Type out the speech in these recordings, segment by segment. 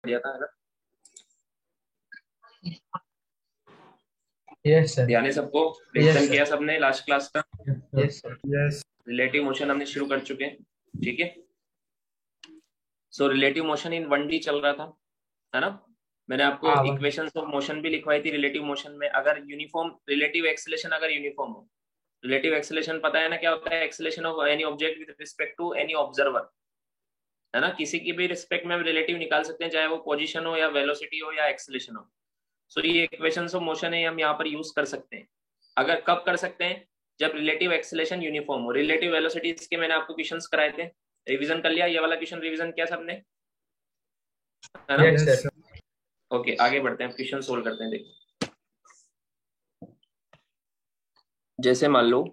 दिया था, है ना? Yes sir. ध्यान है सबको? Yes revision sir. किया सबने लास्ट क्लास का? Yes sir. Yes relative motion हमने शुरू कर चुके हैं, ठीक है। So relative motion in 1D चल रहा था, है ना? मैंने आपको हाँ वन। इक्वेशंस ऑफ मोशन भी लिखवाई थी रिलेटिव मोशन में। अगर यूनिफॉर्म रिलेटिव एक्सेलेरेशन अगर यूनिफॉर्म हो, रिलेटिव एक्सेलेरेशन पता है ना क्या होता है? Acceleration of any object with respect to any observer, है ना? किसी की भी रिस्पेक्ट में हम रिलेटिव निकाल सकते हैं, चाहे वो पोजीशन हो या वेलोसिटी हो या एक्सेलेरेशन हो। सो ये इक्वेशंस ऑफ मोशन है, हम यहाँ पर यूज कर सकते हैं। अगर कब कर सकते हैं? जब रिलेटिव एक्सेलेरेशन यूनिफॉर्म हो। रिलेटिव वेलोसिटी के मैंने आपको क्वेश्चंस कराए थे, रिवीजन कर लिया? ये वाला क्वेश्चन रिवीजन किया सबने, है ना? Yes yes sir. ओके, आगे बढ़ते हैं, क्वेश्चन सोल्व करते हैं। देखो, जैसे मान लो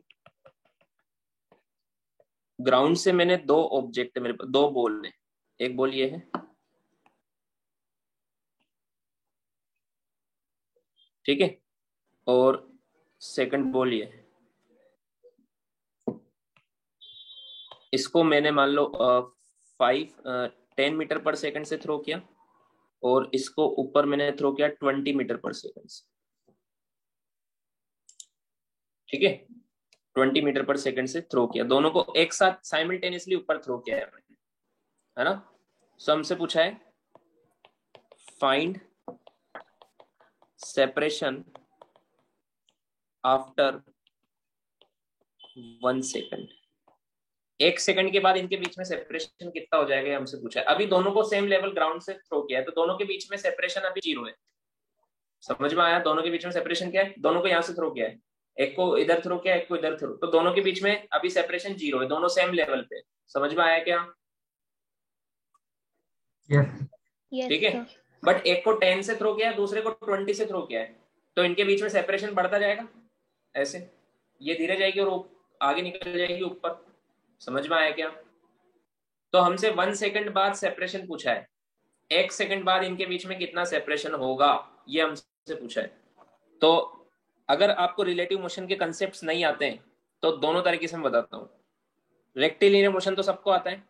ग्राउंड से मैंने दो ऑब्जेक्ट, मेरे पास दो बॉल है। एक बॉल ये है, ठीक है, और सेकंड बॉल ये है। इसको मैंने मान लो 10 मीटर पर सेकंड से थ्रो किया, और इसको ऊपर मैंने थ्रो किया 20 मीटर पर सेकंड से, ठीक है। 20 मीटर पर सेकंड से थ्रो किया, दोनों को एक साथ साइमल्टेनियसली ऊपर थ्रो किया है मैंने, है ना? सो हमसे पूछा है find separation after 1 second. 1 second के बाद इनके बीच में सेपरेशन कितना हो जाएगा, ये हमसे पूछा है। अभी दोनों को सेम लेवल ग्राउंड से थ्रो किया है, तो दोनों के बीच में सेपरेशन अभी 0 है। समझ में आया? दोनों के बीच में सेपरेशन क्या है? दोनों को यहाँ से थ्रो किया है, एक को इधर थ्रो किया, एक को इधर थ्रो, तो दोनों के बीच में अभी सेपरेशन 0 है, दोनों सेम लेवल पे। समझ में आया क्या? यस। ठीक है। बट एक को 10 से थ्रो किया है, दूसरे को 20 से थ्रो किया है, तो इनके बीच में सेपरेशन बढ़ता जाएगा ऐसे, ये धीरे जाएगी और आगे निकल जाएगी ऊपर। समझ में आया क्या? तो हमसे 1 सेकंड बाद सेपरेशन पूछा है, 1 सेकंड बाद इनके बीच में कितना सेपरेशन होगा, ये हमसे पूछा है। तो अगर आपको रिलेटिव मोशन के कंसेप्ट नहीं आते हैं, तो दोनों तरीके से मैं बताता हूँ। रेक्टिलिनियर मोशन तो सबको आता है,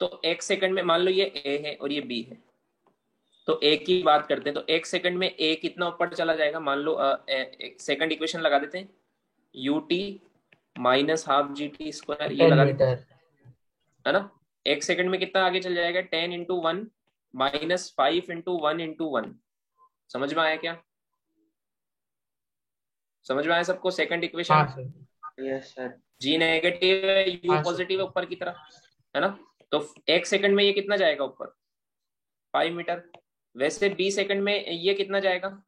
तो 1 सेकंड में मान लो ये ए है और ये बी है, तो ए की बात करते हैं, तो 1 सेकंड में ए कितना ऊपर चला जाएगा? मान लो सेकंड इक्वेशन लगा देते हैं, U T minus half G T square, ये 10 लगा देते हैं, मीटर। है ना? 1 सेकंड में कितना आगे चल जाएगा? 10 × 1 माइनस 5 × 1 × 1। समझ में आया क्या? समझ में आया सबको? सेकंड हाँ इक्वेशन, सर। यस सर जी नेगेटिव है, यू हाँ पॉजिटिव सर। है ऊपर की तरफ, है ना? तो 1 सेकंड में ये कितना जाएगा ऊपर? 5 मीटर। वैसे बी सेकंड में ये कितना जाएगा?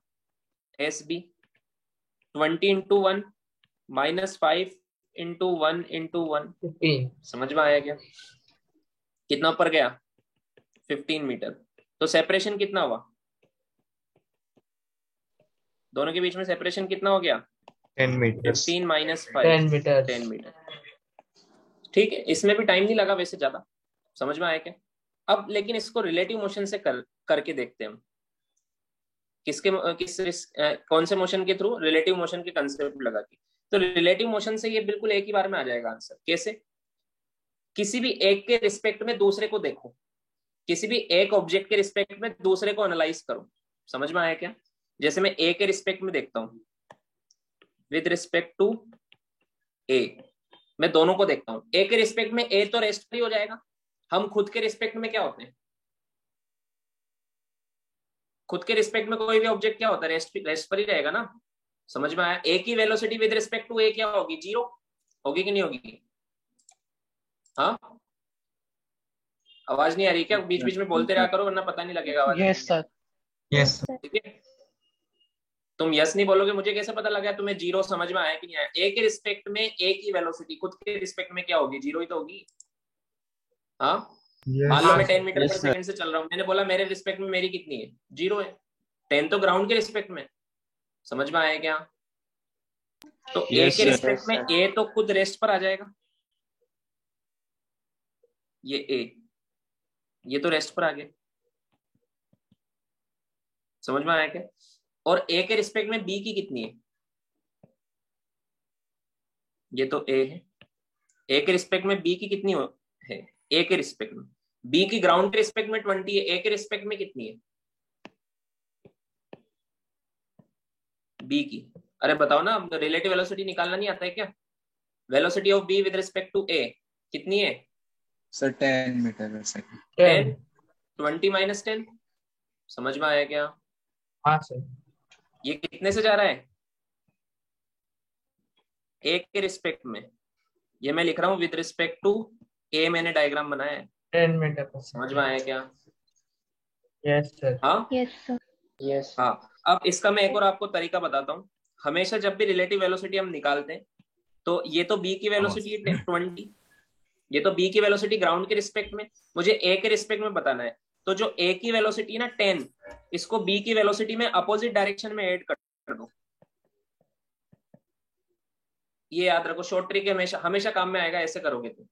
S B 20 × 1 minus 5 × 1 × 1। 15। समझ में आया क्या? कितना ऊपर गया? 15 मीटर। तो सेपरेशन कितना हुआ? दोनों के बीच में सेपरेशन कितना हो गया? 10 मीटर्स 15 माइनस 5, 10 मीटर्स। 10 मीटर। ठीक है, इसमें भी टाइम नहीं लगा वैसे ज्यादा। समझ में आया क्या? अब लेकिन इसको रिलेटिव मोशन से करके देखते हैं हम। किसके कौन से मोशन के थ्रू? रिलेटिव मोशन के कंसेप्ट लगा के। तो रिलेटिव मोशन से ये बिल्कुल एक ही बार में आ जाएगा आंसर। कैसे? किसी भी एक के रिस्पेक्ट में दूसरे को देखो, किसी भी एक ऑब्जेक्ट के रिस्पेक्ट में दूसरे को एनालाइज करो। समझ में आया क्या? जैसे मैं ए के रिस्पेक्ट में देखता हूं, विद रिस्पेक्ट टू ए, मैं दोनों को देखता हूं। ए के रिस्पेक्ट में ए तो रेस्ट फ्री हो जाएगा, हम खुद के रिस्पेक्ट में क्या होते हैं? खुद के रिस्पेक्ट में कोई भी ऑब्जेक्ट क्या होता है? रेस्ट पर ही रहेगा ना। समझ में आया? ए की velocity with respect to A क्या होगी? 0 होगी कि नहीं होगी? हाँ, आवाज नहीं आ रही क्या? बीच बीच में बोलते रहा करो, वरना पता नहीं लगेगा आवाज आ रही यस है। Sir yes. ठीक है, तुम यस नहीं बोलोगे, मुझे कैसे पता लगा तुम्हें 0 समझ में आया कि नहीं आया? ए के रिस्पेक्ट में ए की वेलोसिटी खुद के रिस्पेक्ट में क्या होगी? 0 ही तो होगी। हाँ, मान लो हाँ मैं 10 सर। मीटर पर यस सर सेकंड से चल रहा हूँ, मैंने बोला मेरे रिस्पेक्ट में मेरी कितनी है? 0 है। 10 तो ग्राउंड के रिस्पेक्ट में। समझ में आया क्या? तो ए यस के सर रिस्पेक्ट में ए तो खुद रेस्ट पर आ जाएगा, ये ए, ये तो रेस्ट पर आ गया। समझ में आया क्या? और ए के रिस्पेक्ट में बी की कितनी है? ये तो ए है। ए के रिस्पेक्ट में बी की कितनी है? ए के रिस्पेक्ट में बी की ग्राउंड के रिस्पेक्ट में 20 है, ए के रिस्पेक्ट में कितनी है बी की? अरे बताओ ना, रिलेटिव वेलोसिटी निकालना नहीं आता है क्या? Velocity of B with respect to A कितनी है sir 10 metre per second. 10। 10। 20 minus 10, समझ में आया क्या? हाँ सर। ये कितने से जा रहा है? ए के रिस्पेक्ट में। ये मैं लिख रहा हूँ विद रिस्पेक्ट टू ए, मैंने डायग्राम बनाया है। 10 मीटर पर समझ में आया क्या? Yes sir. हाँ यस सर। यस। हाँ। अब इसका मैं एक और आपको तरीका बताता हूँ। हमेशा जब भी रिलेटिव वेलोसिटी हम निकालते हैं, तो ये तो बी की वेलोसिटी 20, ये तो बी की वेलोसिटी ग्राउंड के रिस्पेक्ट में, मुझे ए के रिस्पेक्ट में बताना है। तो जो ए की वेलोसिटी ना 10, इसको बी की वेलोसिटी में अपोजिट डायरेक्शन में ऐड कर दो। ये याद रखो, शॉर्ट ट्रिक हमेशा हमेशा काम में आएगा, ऐसे करोगे तो।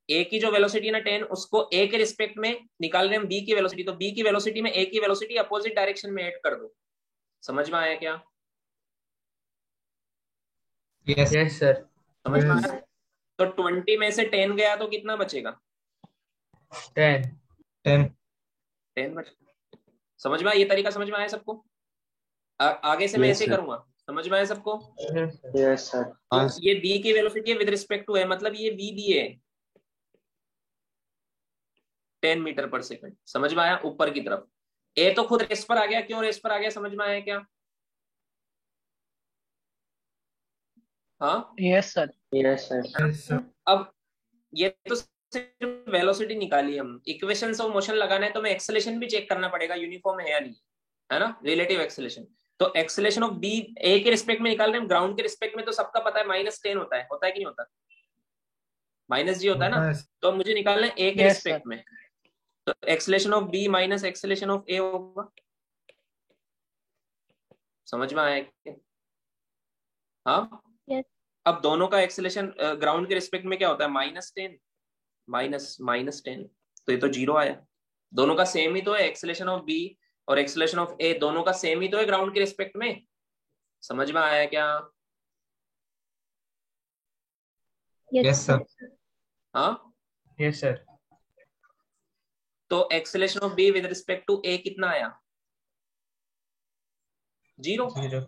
ए की जो वेलोसिटी ना 10, उसको ए के रिस्पेक्ट में निकाल रहे हैं बी की वेलोसिटी, तो बी की वेलोसिटी में ए की वेलोसिटी अपोजिट डायरेक्शन में ऐड कर दो। समझ में आया क्या? यस। Yes sir. समझ में आया? तो 20 में से 10 गया तो कितना बचेगा? 10। 10। 10 बचेगा। समझ में आया? ये तरीका समझ में आया सबको? आगे से मैं Yes, ऐसे ही sir. करूंगा। समझ में आया सबको? Yes sir. Yes sir. तो ये बी की वेलोसिटी विद रिस्पेक्ट टू है, मतलब ये बी भी है 10 मीटर पर सेकंड। समझ में आया? ऊपर की तरफ। ए तो खुद रेस पर आ गया। क्यों रेस पर आ गया? समझ में आया क्या? हाँ। Yes sir. Yes sir. अब ये तो सिर्फ वेलोसिटी निकाली हम, इक्वेशंस ऑफ मोशन लगाना है तो मैं एक्सेलेरेशन भी चेक करना पड़ेगा, यूनिफॉर्म है या नहीं, है ना? Relative acceleration. तो एक्सेलेरेशन ऑफ बी ए के रिस्पेक्ट में निकाल रहे हैं, ग्राउंड के रिस्पेक्ट में तो सबका पता है -10 होता है कि नहीं होता? -g होता है ना? तो अब मुझे निकालना है ए के रिस्पेक्ट में, तो acceleration of B minus acceleration of A होगा। समझ में आया क्या? हाँ। Yes. अब दोनों का एक्सेलेरेशन ग्राउंड के रिस्पेक्ट में क्या होता है? -10 -10, तो ये तो 0 आया। दोनों का सेम ही तो है, एक्सेलेरेशन ऑफ बी और एक्सेलेरेशन ऑफ ए दोनों का सेम ही तो है ग्राउंड के रिस्पेक्ट में। समझ में आया क्या? Yes sir. हाँ। Yes sir. तो acceleration of B with respect to A कितना आया? 0 0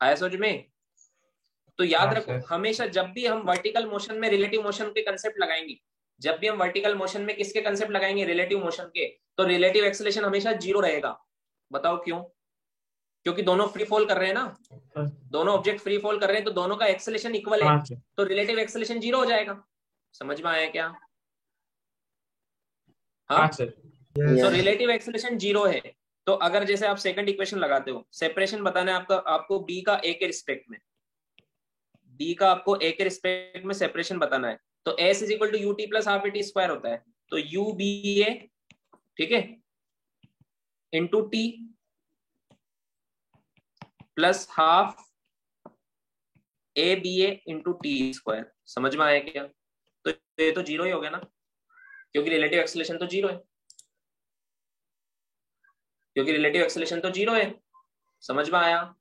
आया समझ में? तो याद हाँ रखो, सर। हमेशा जब भी हम वर्टिकल मोशन में रिलेटिव मोशन के कंसेप्ट लगाएंगे, जब भी हम वर्टिकल मोशन में किसके कंसेप्ट लगाएंगे? रिलेटिव मोशन के, तो रिलेटिव एक्सेलेरेशन हमेशा 0 रहेगा। बताओ क्यों? क्योंकि दोनों फ्री फॉल कर रहे हैं ना, दोनों ऑब्जेक्ट फ्री फॉल कर रहे हैं, तो दोनों का एक्सेलेरेशन इक्वल है, हाँ सर। तो रिलेटिव एक्सेलेरेशन 0 हो जाएगा। समझ में आया क्या? हाँ हाँ। सर। तो रिलेटिव एक्सेलेरेशन 0 है, तो अगर जैसे आप सेकंड इक्वेशन लगाते हो, सेपरेशन बताना है आपका, आपको बी का ए के रिस्पेक्ट में, बी का आपको ए के रिस्पेक्ट में सेपरेशन बताना है, तो S is equal to u t plus half a t square होता है, तो यू बी ए, ठीक है, into T plus half A B A into T square. समझ में आया क्या? तो ये तो 0 ही हो गया ना, क्योंकि रिलेटिव एक्सेलेरेशन तो 0 है, क्योंकि रिलेटिव एक्सेलेरेशन तो 0 है। समझ में आया?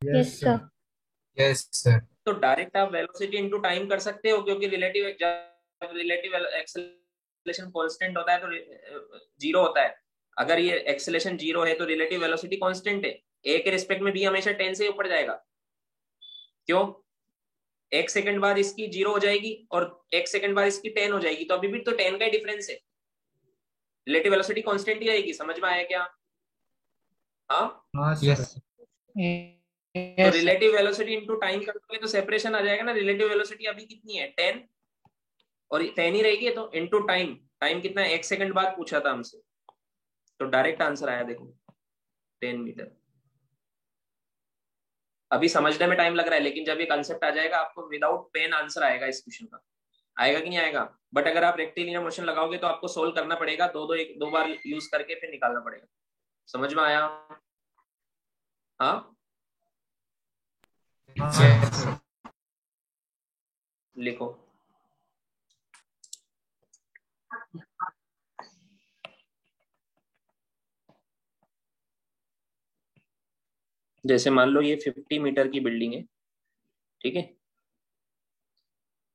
Yes sir. Yes sir. तो डायरेक्ट आप वेलोसिटी इनटू टाइम कर सकते हो, क्योंकि रिलेटिव एक्सेलरेशन कांस्टेंट होता है तो 0 होता है। अगर ये एक्सेलरेशन 0 है तो रिलेटिव वेलोसिटी कांस्टेंट है, ए के रिस्पेक्ट में भी हमेशा 10 से ऊपर जाएगा। क्यों? 1 सेकंड बाद इसकी 0 हो जाएगी और 1 सेकंड बाद इसकी 10 हो जाएगी, तो अभी भी तो 10 का ही डिफरेंस है, रिलेटिव वेलोसिटी कांस्टेंट ही रहेगी। समझ में आया क्या? हाँ। यस। तो रिलेटिव वेलोसिटी इनटू टाइम करोगे तो सेपरेशन आ जाएगा ना। रिलेटिव वेलोसिटी अभी कितनी है? 10, और 10 ही रहेगी, तो इनटू टाइम, टाइम कितना है? 1 सेकंड बाद पूछा था हमसे, तो डायरेक्ट आंसर आया देखो 10 मीटर। अभी समझने में टाइम लग रहा है, लेकिन जब ये कंसेप्ट आ जाएगा आपको विदाउट पेन आंसर आएगा इस क्वेश्चन का। आएगा कि नहीं आएगा? बट अगर आप रेक्टिलिनियर मोशन लगाओगे तो आपको सोल्व करना पड़ेगा, दो बार यूज करके फिर निकालना पड़ेगा। समझ में आया? हाँ। यस। लिखो। जैसे मान लो ये 50 मीटर की बिल्डिंग है, ठीक है,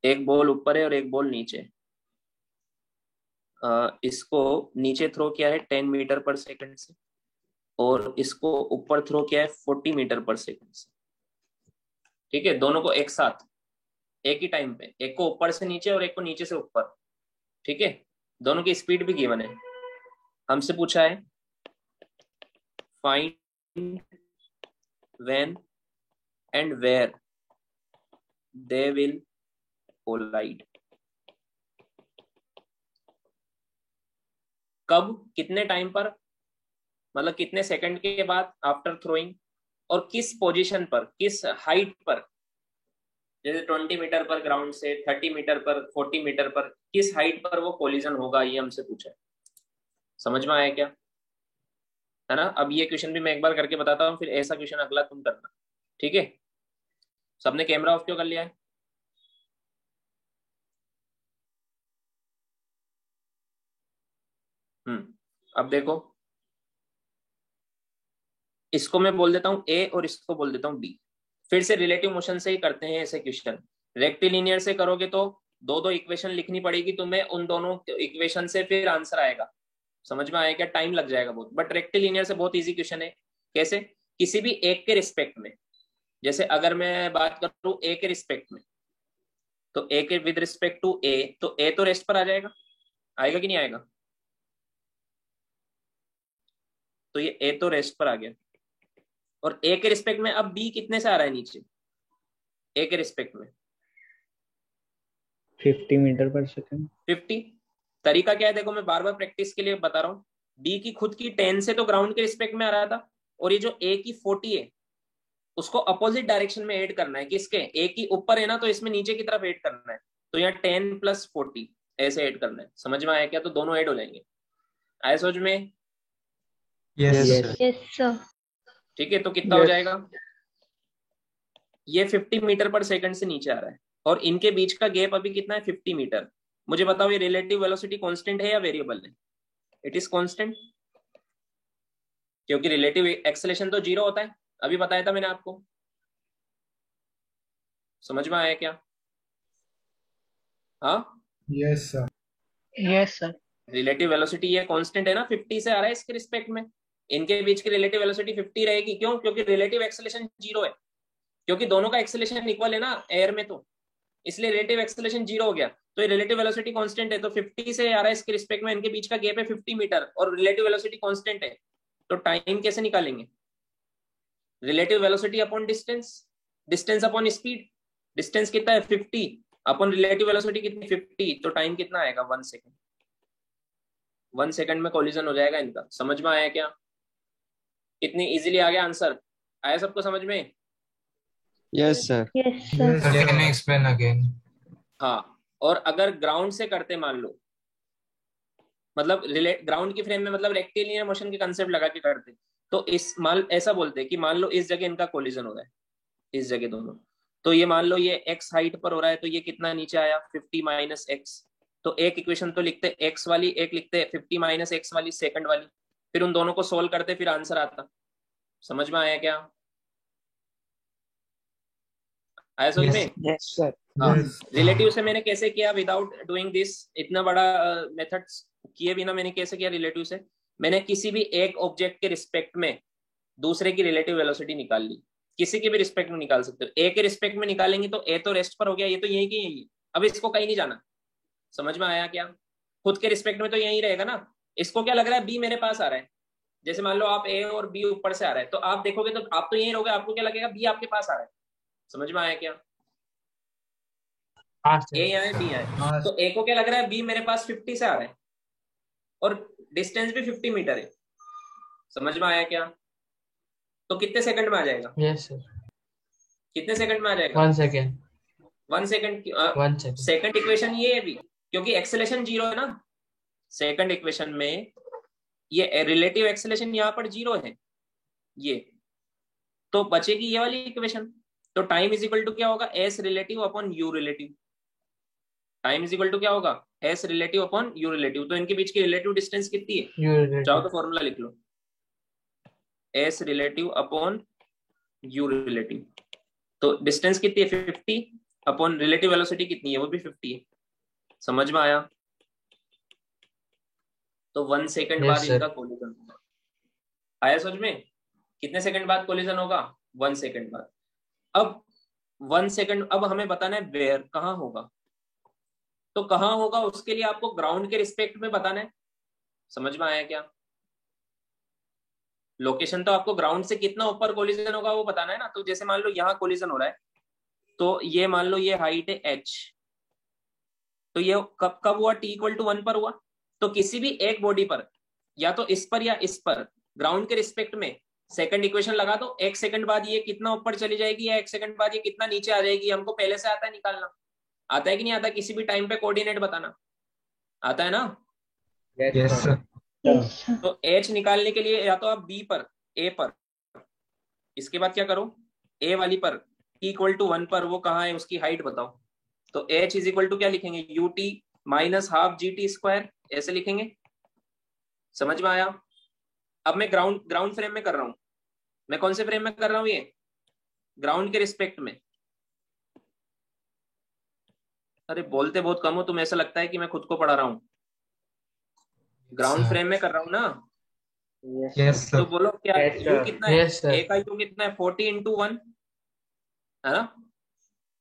एक बॉल ऊपर है और एक बॉल नीचे। इसको नीचे थ्रो किया है 10 मीटर पर सेकंड से, और इसको ऊपर थ्रो किया है 40 मीटर पर सेकंड से। ठीक है, दोनों को एक साथ एक ही टाइम पे, एक को ऊपर से नीचे और एक को नीचे से ऊपर। ठीक है, दोनों की स्पीड भी गिवन है। हमसे पूछा है find when and where they will collide. कब, कितने टाइम पर, मतलब कितने सेकंड के बाद आफ्टर थ्रोइंग, और किस पोजीशन पर, किस हाइट पर, जैसे 20 मीटर पर ग्राउंड से, 30 मीटर पर, 40 मीटर पर, किस हाइट पर वो कोलिजन होगा, ये हमसे पूछा है। समझ में आया क्या, है ना। अब ये क्वेश्चन भी मैं एक बार करके बताता हूँ, फिर ऐसा क्वेश्चन अगला तुम करना। ठीक है, सबने कैमरा ऑफ क्यों कर लिया है? अब देखो, इसको मैं बोल देता हूँ ए और इसको बोल देता हूँ बी। फिर से रिलेटिव मोशन से ही करते हैं ऐसे क्वेश्चन। रेक्टिलिनियर से करोगे तो दो दो इक्वेशन लिखनी पड़ेगी तुम्हें, उन दोनों इक्वेशन से फिर आंसर आएगा। समझ में आया क्या, टाइम लग जाएगा बहुत। बट रेक्टिलिनियर से बहुत इजी क्वेश्चन है। कैसे, किसी भी एक के रिस्पेक्ट में, जैसे अगर मैं बात करूं ए के रिस्पेक्ट में, तो ए के विद रिस्पेक्ट टू ए, तो ए तो रेस्ट पर आ जाएगा, आएगा कि नहीं आएगा? तो ये ए तो रेस्ट पर आ गया। और ए के रिस्पेक्ट में अब बी कितने से आ रहा है नीचे, ए के रिस्पेक्ट में 50 मीटर पर सेकंड। 50। तरीका क्या है, देखो मैं बार बार प्रैक्टिस के लिए बता रहा हूँ। बी की खुद की 10 से तो ग्राउंड के रिस्पेक्ट में आ रहा था, और ये जो ए की 40 है उसको अपोजिट डायरेक्शन में ऐड करना है। किसके, ए की ऊपर है ना, तो इसमें नीचे की तरफ ऐड करना है। तो यहाँ 10 + 40 ऐसे ऐड करना है। समझ में आया क्या, तो दोनों ऐड हो जाएंगे। आया समझ में? Yes Yes, sir. ठीक है, तो कितना हो जाएगा, ये 50 मीटर पर सेकंड से नीचे आ रहा है, और इनके बीच का गैप अभी कितना है, 50 मीटर। मुझे बताओ ये रिलेटिव वेलोसिटी कांस्टेंट है या वेरिएबल है? इट इज कांस्टेंट, क्योंकि रिलेटिव एक्सेलेरेशन तो 0 होता है, अभी बताया था मैंने आपको। समझ में आया क्या? हाँ, yes sir. Yes sir. Relative velocity ये कांस्टेंट है ना, 50 से आ रहा है इसके रिस्पेक्ट में। इनके बीच की रिलेटिव वेलोसिटी 50 रहेगी। क्यों? क्योंकि रिलेटिव एक्सेलेरेशन 0 है, क्योंकि दोनों का एक्सेलेरेशन इक्वल है ना एयर में, तो इसलिए रिलेटिव एक्सेलेरेशन 0 हो गया। तो ये रिलेटिव वेलोसिटी कांस्टेंट है, तो 50 से आ रहा है इसके रिस्पेक्ट में, इनके बीच का गैप है 50 मीटर, और रिलेटिव वेलोसिटी कांस्टेंट है। तो टाइम कैसे निकालेंगे? Relative velocity upon distance, distance upon speed. Distance कितना है 50 अपॉन रिलेटिव वेलोसिटी कितनी 50, तो टाइम कितना आएगा 1 सेकंड। 1 सेकंड में कोलिजन हो जाएगा इनका। समझ में आया क्या? कितनी इजीली आ गया आंसर, आया सबको समझ में? Yes sir. Yes, sir. Can you explain again? हाँ, और अगर ग्राउंड से करते मान लो, मतलब ग्राउंड की फ्रेम में, मतलब रेक्टिलिनियर मोशन के कंसेप्ट लगा के करते, तो इस मान ऐसा बोलते कि मान लो इस जगह इनका कोलिजन हो रहा है, इस जगह दोनों। तो ये मान लो ये x हाइट पर हो रहा है, तो ये कितना नीचे आया 50 - x। तो एक इक्वेशन तो लिखते x वाली, एक लिखते 50 - x वाली सेकंड वाली, फिर उन दोनों को सोल्व करते, फिर आंसर आता। समझ में आया क्या? आया समझ में? Yes sir. हाँ, रिलेटिव से मैंने कैसे किया विदाउट डूइंग दिस, इतना बड़ा मेथड किए बिना मैंने कैसे किया रिलेटिव से। मैंने किसी भी एक ऑब्जेक्ट के रिस्पेक्ट में दूसरे की रिलेटिव वेलोसिटी निकाल ली। किसी के भी रिस्पेक्ट में निकाल सकते हो। ए के रिस्पेक्ट में निकालेंगे तो ए तो रेस्ट पर हो गया, ये तो यही की यही है, अब इसको कहीं नहीं जाना। समझ में आया क्या? खुद के रिस्पेक्ट में तो यही रहेगा ना। इसको क्या लग रहा है, बी मेरे पास आ रहा है, जैसे मान लो आप ए और बी ऊपर से आ रहा है, तो आप देखोगे तो आप तो यही रहोगे, आपको क्या लगेगा, बी आपके पास आ रहा है। समझ में आया क्या? ए यहाँ है, बी यहाँ है, तो ए को क्या लग रहा है, बी मेरे पास 50 से आ रहा है, और डिस्टेंस भी 50 मीटर है। समझ में आया क्या? तो कितने सेकंड में आ जाएगा? Yes sir. कितने सेकंड में आ जाएगा? 1 second. 1 second. 1 second. Second equation ये है भी, क्योंकि एक्सेलेरेशन 0 है ना सेकंड इक्वेशन में, ये रिलेटिव एक्सेलेरेशन यहाँ पर 0 है ये, तो बचेगी ये वाली इक्वेशन। तो टाइम इज इक्वल टू क्या होगा, S relative upon u relative. Time is equal to क्या होगा, S relative upon u relative. तो इनके बीच की रिलेटिव डिस्टेंस कितनी है, चाहो तो फॉर्मूला लिख लो, S relative upon u relative. तो डिस्टेंस कितनी है 50, अपॉन रिलेटिव वेलोसिटी कितनी है, वो भी 50 है। समझ में आया? तो 1 सेकंड बाद इनका कोलिजन होगा। आया समझ में? कितने सेकंड बाद कोलिजन होगा? 1 सेकंड बाद। अब 1 सेकंड, अब हमें बताना है वेयर, कहाँ होगा। तो कहाँ होगा उसके लिए आपको ग्राउंड के रिस्पेक्ट में बताना है। समझ में आया क्या? लोकेशन तो आपको ग्राउंड से कितना ऊपर कोलिजन होगा वो बताना है ना। तो जैसे मान लो यहाँ कोलिजन हो रहा है, तो ये मान लो ये हाइट है h, तो ये कब कब हुआ? t=1 पर हुआ। तो किसी भी एक बॉडी पर, या तो इस पर या इस पर, ग्राउंड के रिस्पेक्ट में सेकंड इक्वेशन लगा दो। 1 सेकंड बाद ये कितना ऊपर चली जाएगी या 1 सेकंड बाद ये कितना नीचे आ जाएगी, हमको पहले से आता है निकालना। आता है कि नहीं आता? किसी भी टाइम पे कोऑर्डिनेट बताना आता है ना? Yes sir. Yes, sir. तो h निकालने के लिए या तो आप b पर, a पर, इसके बाद क्या करो, a वाली पर t=1 पर, वो कहाँ है उसकी हाइट बताओ। तो h इज इक्वल टू क्या लिखेंगे? ut माइनस हाफ GT², ऐसे लिखेंगे। समझ में आया? अब मैं ग्राउंड फ्रेम में कर रहा हूं। मैं कौन से फ्रेम में कर रहा हूं? ये ग्राउंड के रिस्पेक्ट में। अरे बोलते बहुत कम हो तुम, ऐसा लगता है कि मैं खुद को पढ़ा रहा हूँ। ग्राउंड फ्रेम में कर रहा हूँ ना। यस तो सर। बोलो क्या Yes, यू sir. कितना है? Yes sir. ए का यू कितना है? 40×1 है ना।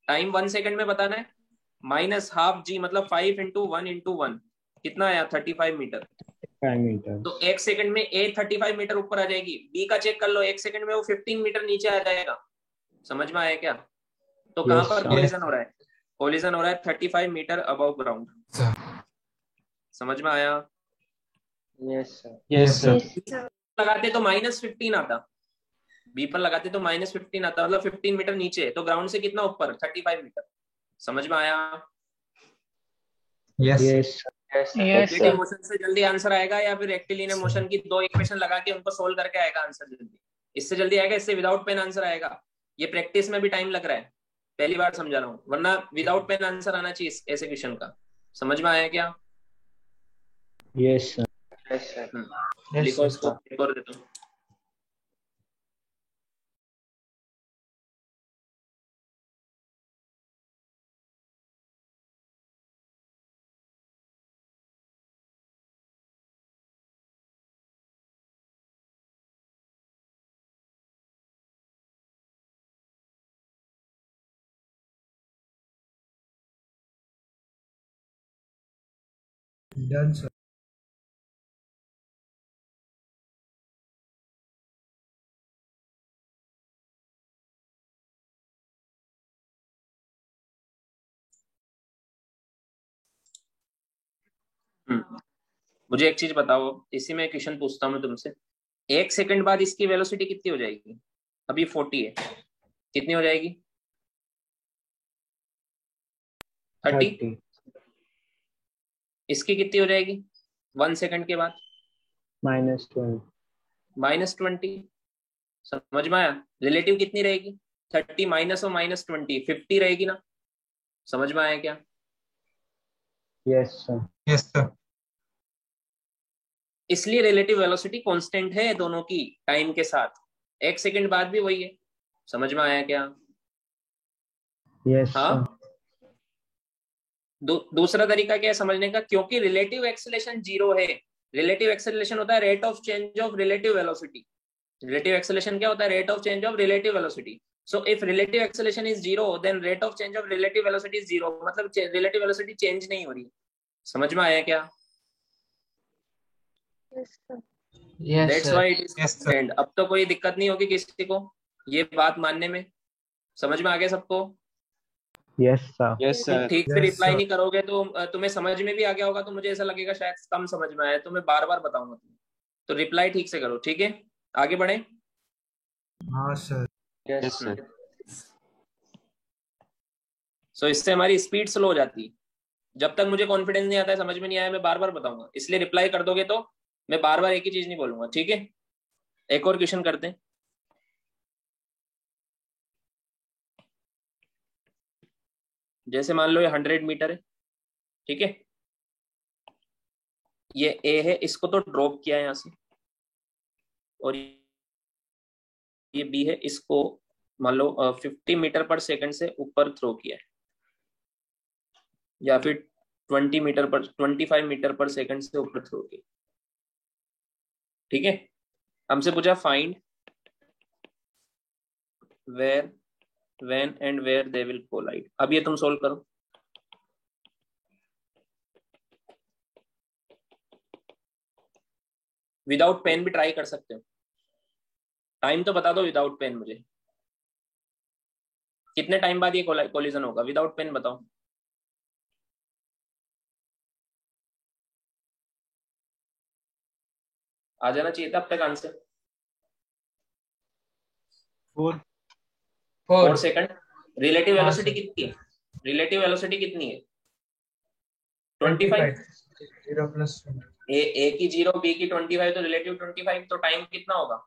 टाइम 1 सेकंड में बताना है। माइनस हाफ जी मतलब 5×1×1 कितना आया? 35 मीटर। 5 meters. तो 1 सेकंड में ए 35 मीटर ऊपर आ जाएगी। बी का चेक कर लो, 1 सेकंड में वो 15 मीटर नीचे आ जाएगा। समझ में आया क्या? तो कहां Yes, पर sir. कोलिजन हो रहा है? कोलिजन हो रहा है 35 मीटर अबव ग्राउंड। समझ में आया? Yes, sir. Yes sir. Yes, sir. लगाते तो -15 आता, बी पर लगाते तो -15 आता, मतलब 15 मीटर नीचे है। तो ग्राउंड से कितना ऊपर? 35 मीटर। समझ में आया? Yes Yes, sir. Yes, sir. Yes, positive sir. Motion से जल्दी आंसर आएगा या फिर रेक्टिलिनियर मोशन की दो इक्वेशन लगा के उनको सोल्व करके आएगा आंसर जल्दी? इससे जल्दी आएगा, इससे विदाउट पेन आंसर आएगा। ये प्रैक्टिस में भी टाइम लग रहा है, पहली बार समझा रहा हूँ, वरना विदाउट पेन आंसर आना चाहिए ऐसे क्वेश्चन का। समझ में आया क्या? Yes, sir. Yes, sir. लिखो इसको, एक और देता हूँ। Done sir. मुझे एक चीज बताओ, इसी में क्वेश्चन पूछता हूँ मैं तुमसे। 1 सेकंड बाद इसकी वेलोसिटी कितनी हो जाएगी? अभी 40 है, कितनी हो जाएगी? 30। 30. इसकी कितनी हो जाएगी 1 सेकंड के बाद? -20. -20। समझ में आया? रिलेटिव कितनी रहेगी? 30 माइनस और -20 50 रहेगी ना। समझ में आया क्या? Yes, sir. Yes sir. इसलिए रिलेटिव वेलोसिटी कांस्टेंट है दोनों की टाइम के साथ। 1 सेकंड बाद भी वही है। समझ में आया क्या? Yes, sir. हाँ। दूसरा तरीका क्या है समझने का? क्योंकि रिलेटिव एक्सेलरेशन 0 है। रिलेटिव एक्सेलरेशन होता है rate of change of relative velocity. Relative acceleration क्या होता है? Rate of change of relative velocity. So if relative acceleration is 0 then rate of change of relative velocity is 0, मतलब relative velocity change नहीं हो रही। समझ में आया क्या? Yes, sir. That's why it is yes sir. Constant. अब तो कोई दिक्कत नहीं होगी किसी को ये बात मानने में। समझ में आ गया सबको? Yes, sir. Yes, तुम sir. ठीक से रिप्लाई नहीं करोगे तो तुम्हें समझ में भी आ गया होगा, तो मुझे ऐसा लगेगा शायद कम समझ में आया, तो मैं बार बार बताऊंगा तुम्हें। तो रिप्लाई ठीक से करो, ठीक है? आगे बढ़े। हाँ सर। Yes, sir. सो इससे हमारी स्पीड स्लो हो जाती है। जब तक मुझे कॉन्फिडेंस नहीं आता है, समझ में नहीं आया, मैं बार बार बताऊंगा। इसलिए रिप्लाई कर दोगे तो मैं बार बार एक ही चीज नहीं बोलूंगा, ठीक है? एक और क्वेश्चन करते हैं। जैसे मान लो ये 100 मीटर है, ठीक है? ये ए है, इसको तो ड्रॉप किया है यहां से, और ये बी है, इसको मान लो 50 मीटर पर सेकंड से ऊपर थ्रो किया है। या फिर 25 मीटर पर सेकंड से ऊपर थ्रो किया। ठीक है, हमसे पूछा find where, when and where they will collide. अब ये तुम सोल्व करो। विदाउट पेन भी ट्राई कर सकते हो। टाइम तो बता दो विदाउट पेन मुझे, कितने टाइम बाद ये कोलिजन होगा? विदाउट पेन बताओ। आ जाना चाहिए था अब तक आंसर। 4 4 सेकंड। रिलेटिव हाँ वेलोसिटी सर। कितनी है? रिलेटिव वेलोसिटी कितनी है? 25। 25 0 + 20 ए की 0, बी की 25, तो रिलेटिव 25, तो टाइम कितना होगा?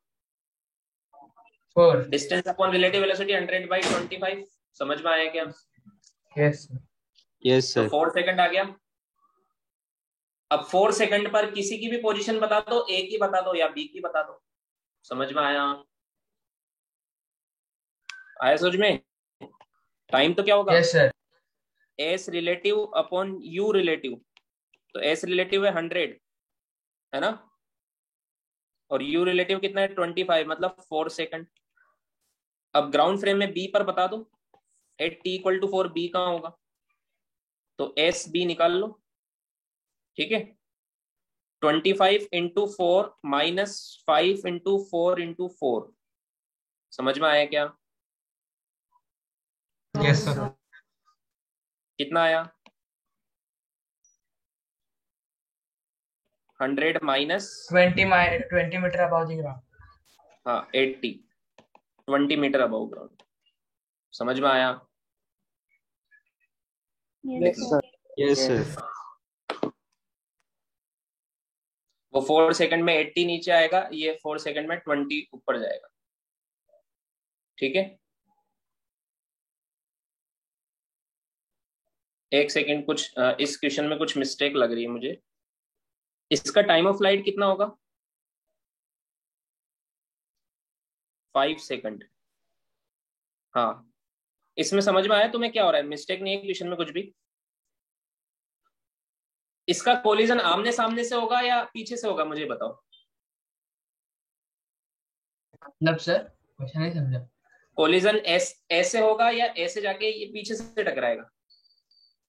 4 डिस्टेंस अपॉन रिलेटिव वेलोसिटी 100/25। समझ में आया क्या? Yes sir. यस तो सर। 4 सेकंड आ गया। अब 4 सेकंड पर किसी की भी पोजीशन बता दो, ए की बता दो या बी की बता दो। समझ में आया? आया समझ में? टाइम तो क्या होगा? Yes sir. S relative upon u relative. तो एस रिलेटिव है 100, है ना, और यू रिलेटिव कितना है? 25, मतलब 4 सेकंड। अब ग्राउंड फ्रेम में बी पर बता दो, at t equal to 4 B कहाँ होगा? तो एस बी निकाल लो। ठीक है, 25 इंटू 4 माइनस 5 इंटू 4 इंटू 4। समझ में आया क्या? Yes sir. कितना आया? 100 minus 20 metre above the ground. हाँ 80, 20 मीटर अबव ग्राउंड। समझ में आया? Yes, sir. Yes sir. वो 4 सेकंड में 80 नीचे आएगा, ये 4 सेकंड में 20 ऊपर जाएगा। ठीक है, एक सेकंड, कुछ इस क्वेश्चन में कुछ मिस्टेक लग रही है मुझे। इसका टाइम ऑफ फ्लाइट कितना होगा? 5 सेकंड। हाँ, इसमें समझ में आया तुम्हें क्या हो रहा है? मिस्टेक नहीं है क्वेश्चन में कुछ भी। इसका कोलिजन आमने सामने से होगा या पीछे से होगा, मुझे बताओ। मतलब सर क्वेश्चन नहीं समझा। कोलिजन ऐसे होगा या ऐसे जाके ये पीछे से टकराएगा?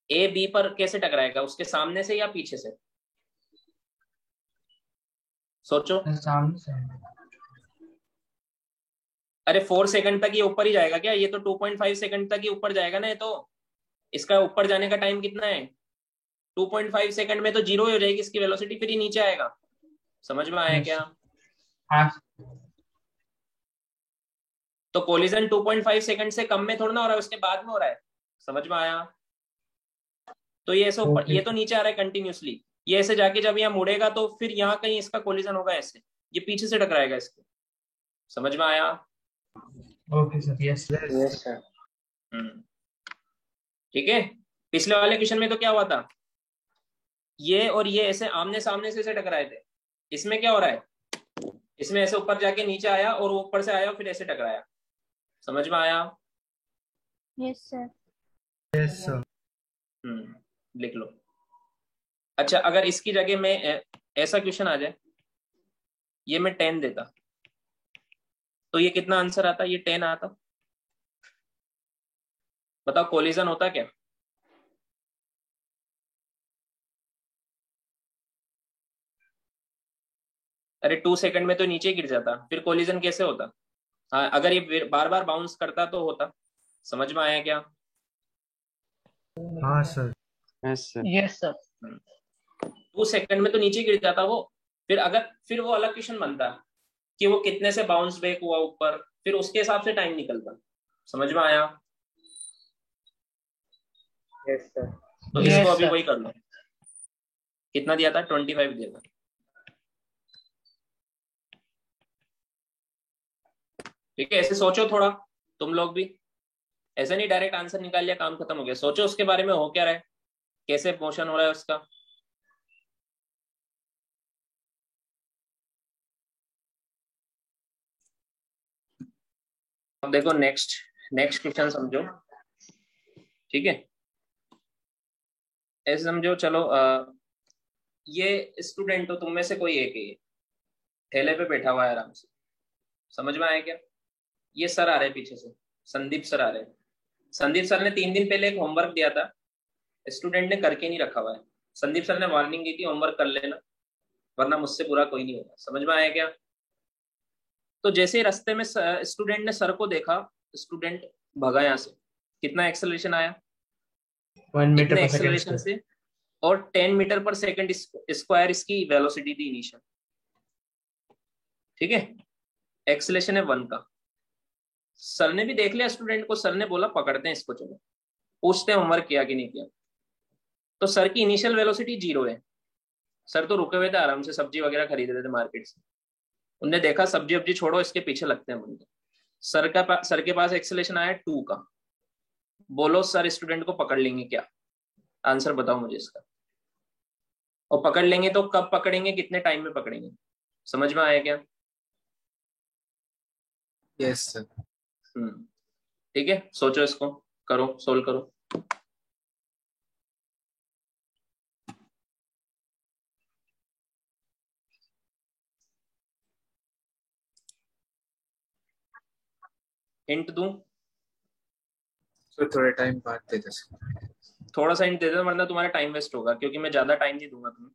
ए बी पर कैसे टकराएगा, उसके सामने से या पीछे से? सोचो। सामने से। अरे 4 सेकंड तक ये ऊपर ही जाएगा क्या? ये तो 2.5 सेकंड तक ही ऊपर जाएगा ना। ये तो इसका ऊपर जाने का टाइम कितना है? 2.5 सेकंड में तो जीरो हो जाएगी इसकी वेलोसिटी, फिर ही नीचे आएगा। समझ में आया क्या? हाँ। तो कोलिजन 2.5 सेकंड से कम में थोड़ा ना हो रहा है, उसके बाद में हो रहा है। समझ में आया? तो ये ऐसे ऊपर, ये तो नीचे आ रहा है कंटिन्यूसली, ये ऐसे जाके जब यहाँ मुड़ेगा तो फिर यहाँ कहीं इसका कोलिजन होगा ऐसे, ये पीछे से टकराएगा इसके। समझ में आया? Okay sir. Yes yes sir. ठीक है, पिछले वाले क्वेश्चन में तो क्या हुआ था? ये और ये ऐसे आमने सामने से टकराए थे। इसमें क्या हो रहा है? इसमें ऐसे ऊपर जाके नीचे आया और वो ऊपर से आया और फिर ऐसे टकराया। समझ में आया? Yes, sir. Yes sir. लिख लो। अच्छा, अगर इसकी जगह में ऐसा क्वेश्चन आ जाए, ये मैं 10 देता, तो ये कितना आंसर आता? ये 10 आता। बताओ कोलिजन होता क्या? अरे 2 सेकंड में तो नीचे गिर जाता, फिर कोलिजन कैसे होता? हाँ, अगर ये बार बार बाउंस करता तो होता। समझ में आया क्या? हाँ sir. Yes sir. Yes sir. 2 second में तो नीचे गिर जाता वो। फिर वो अलग क्वेश्चन बनता कि वो कितने से बाउंस बैक हुआ ऊपर, फिर उसके हिसाब से टाइम निकलता। समझ में आया? Yes sir. तो इसको अभी वही कर लो। कितना दिया था? 25 दिया था। ठीक है, ऐसे सोचो थोड़ा तुम लोग भी। ऐसे नहीं डायरेक्ट आंसर निकाल लिया काम खत्म हो गया। सोचो उसके बारे में, हो क्या रहा है, कैसे मोशन हो रहा है उसका। अब देखो नेक्स्ट क्वेश्चन समझो। ठीक है, ऐसे समझो, चलो ये स्टूडेंट हो, तुम में से कोई एक है, ये ठेले पे बैठा हुआ है आराम से, समझ में आया क्या? ये सर आ रहे हैं पीछे से, संदीप सर आ रहे हैं। संदीप सर ने 3 दिन पहले एक होमवर्क दिया था, स्टूडेंट ने करके नहीं रखा हुआ है। संदीप सर ने वार्निंग दी थी, होमवर्क कर लेना वरना मुझसे बुरा कोई नहीं होगा। समझ में आया क्या? तो जैसे ही रास्ते में स्टूडेंट ने सर को देखा, स्टूडेंट भगा यहाँ से, कितना एक्सेलरेशन आया? 1 मीटर इतने पर सेकंड एक्सेलरेशन से, और 10 मीटर पर सेकंड स्क्वायर इसकी वेलोसिटी थी इनिशियल। ठीक है, एक्सेलरेशन है 1 का। सर ने भी देख लिया स्टूडेंट को, सर ने बोला पकड़ते हैं इसको, चलो पूछते हैं होमवर्क किया कि नहीं किया। तो सर की इनिशियल वेलोसिटी 0 है। सर तो रुके हुए थे, आराम से सब्जी वगैरह खरीद रहे थे मार्केट से। उनने देखा सब्जी वब्जी छोड़ो, इसके पीछे लगते हैं बंदे। सर के पास एक्सेलरेशन आया 2 का। बोलो सर स्टूडेंट को पकड़ लेंगे क्या? आंसर बताओ मुझे इसका। और पकड़ लेंगे तो कब पकड़ेंगे, कितने टाइम में पकड़ेंगे? समझ में आया क्या? Yes sir. ठीक है, सोचो इसको, करो, सोल्व करो। हिंट दूं? तो थोड़े टाइम बाद दे दो सर। थोड़ा सा हिंट दे दो, वरना तुम्हारा टाइम वेस्ट होगा, क्योंकि मैं ज्यादा टाइम नहीं दूंगा तुम्हें,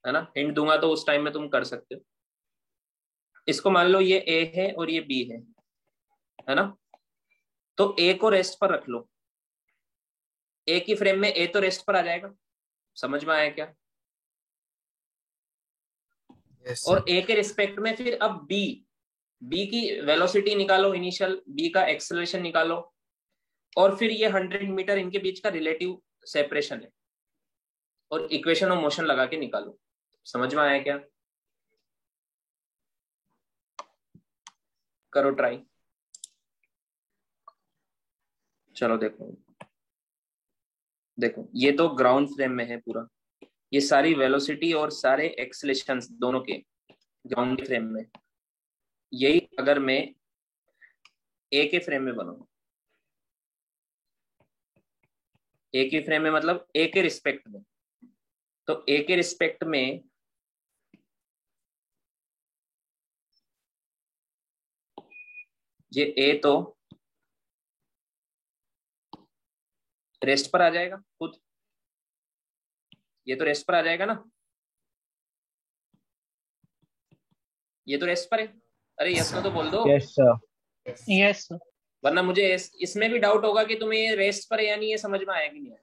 है ना। हिंट दूंगा तो उस टाइम में तुम कर सकते हो। इसको मान लो ये ए है और ये बी है ना। तो ए को रेस्ट पर रख लो। ए की फ्रेम में ए तो रेस्ट पर आ जाएगा। समझ में आया क्या? यस और सर। ए के रिस्पेक्ट में फिर अब बी की वेलोसिटी निकालो, इनिशियल बी का एक्सेलरेशन निकालो, और फिर ये 100 मीटर इनके बीच का रिलेटिव सेपरेशन है, और इक्वेशन ऑफ मोशन लगा के निकालो। समझ में आया क्या? करो ट्राई। चलो देखो, देखो ये तो ग्राउंड फ्रेम में है पूरा, ये सारी वेलोसिटी और सारे एक्सेलरेशंस दोनों के ग्राउंड फ्रेम में। यही अगर मैं ए के फ्रेम में बनाऊं, ए के फ्रेम में मतलब ए के रिस्पेक्ट में, तो ए के रिस्पेक्ट में ये ए तो रेस्ट पर आ जाएगा खुद, ये तो रेस्ट पर आ जाएगा ना, ये तो रेस्ट पर है। अरे यस नो तो बोल दो, यस सर। Yes sir. वरना मुझे इसमें भी डाउट होगा कि तुम्हें ये रेस्ट पर है या नहीं, ये समझ में आया कि नहीं आया।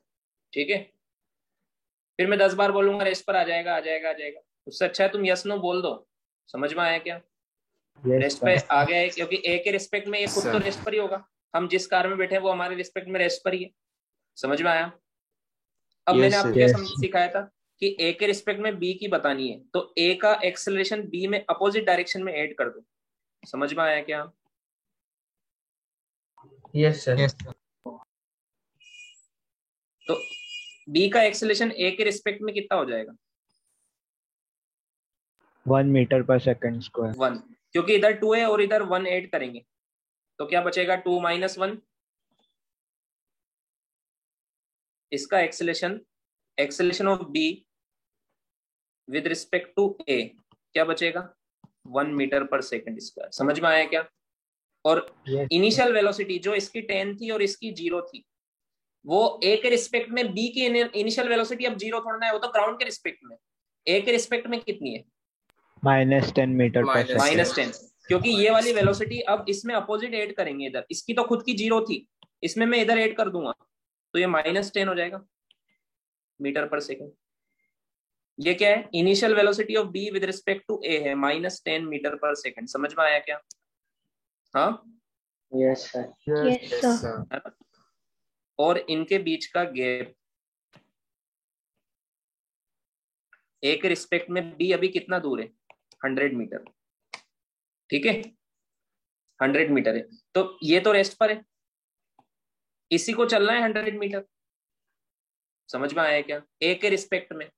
ठीक है, फिर मैं 10 बार बोलूंगा रेस्ट पर आ जाएगा, आ जाएगा, आ जाएगा। उससे अच्छा है तुम यस नो बोल दो। समझ में आया क्या? रेस्ट पे आ गया है, क्योंकि ए के रिस्पेक्ट में ये खुद तो रेस्ट पर ही होगा। हम जिस कार में बैठे हैं वो हमारे रिस्पेक्ट में रेस्ट पर ही है। समझ में आया? अब मैंने आपको क्या सिखाया था कि ए के रिस्पेक्ट में बी की बतानी है, तो ए का एक्सेलरेशन बी में अपोजिट डायरेक्शन में ऐड कर दो। समझ में आया क्या? Yes sir. तो बी का एक्सेलरेशन ए के रिस्पेक्ट में कितना हो जाएगा? 1 मीटर पर सेकंड स्क्वायर। 1, क्योंकि इधर 2 है और इधर 1 ऐड करेंगे, तो क्या बचेगा? 2 - 1। इसका acceleration of B with respect to A क्या बचेगा? 1 मीटर पर सेकंड स्क्वायर। समझ में आया क्या? और इनिशियल वेलोसिटी जो इसकी 10 थी और इसकी 0 थी, वो ए के रिस्पेक्ट में बी की इनिशियल वेलोसिटी अब 0 थोड़ा है, वो तो ग्राउंड के रिस्पेक्ट में। ए के रिस्पेक्ट में कितनी है? -10 मीटर पर सेकंड। -10, क्योंकि ये वाली वेलोसिटी अब इसमें अपोजिट ऐड करेंगे। इधर इसकी तो खुद की 0 थी, इसमें मैं इधर ऐड कर दूंगा, तो ये -10 हो जाएगा मीटर पर सेकंड। ये क्या है? Initial velocity of B with respect to A है -10 मीटर पर सेकंड। समझ में आया क्या? हाँ, यस सर। Yes sir. और इनके बीच का गैप ए के रिस्पेक्ट में बी अभी कितना दूर है? 100 मीटर। ठीक है, 100 मीटर है, तो ये तो रेस्ट पर है, इसी को चलना है 100 मीटर। समझ में आया क्या? ए के रिस्पेक्ट में,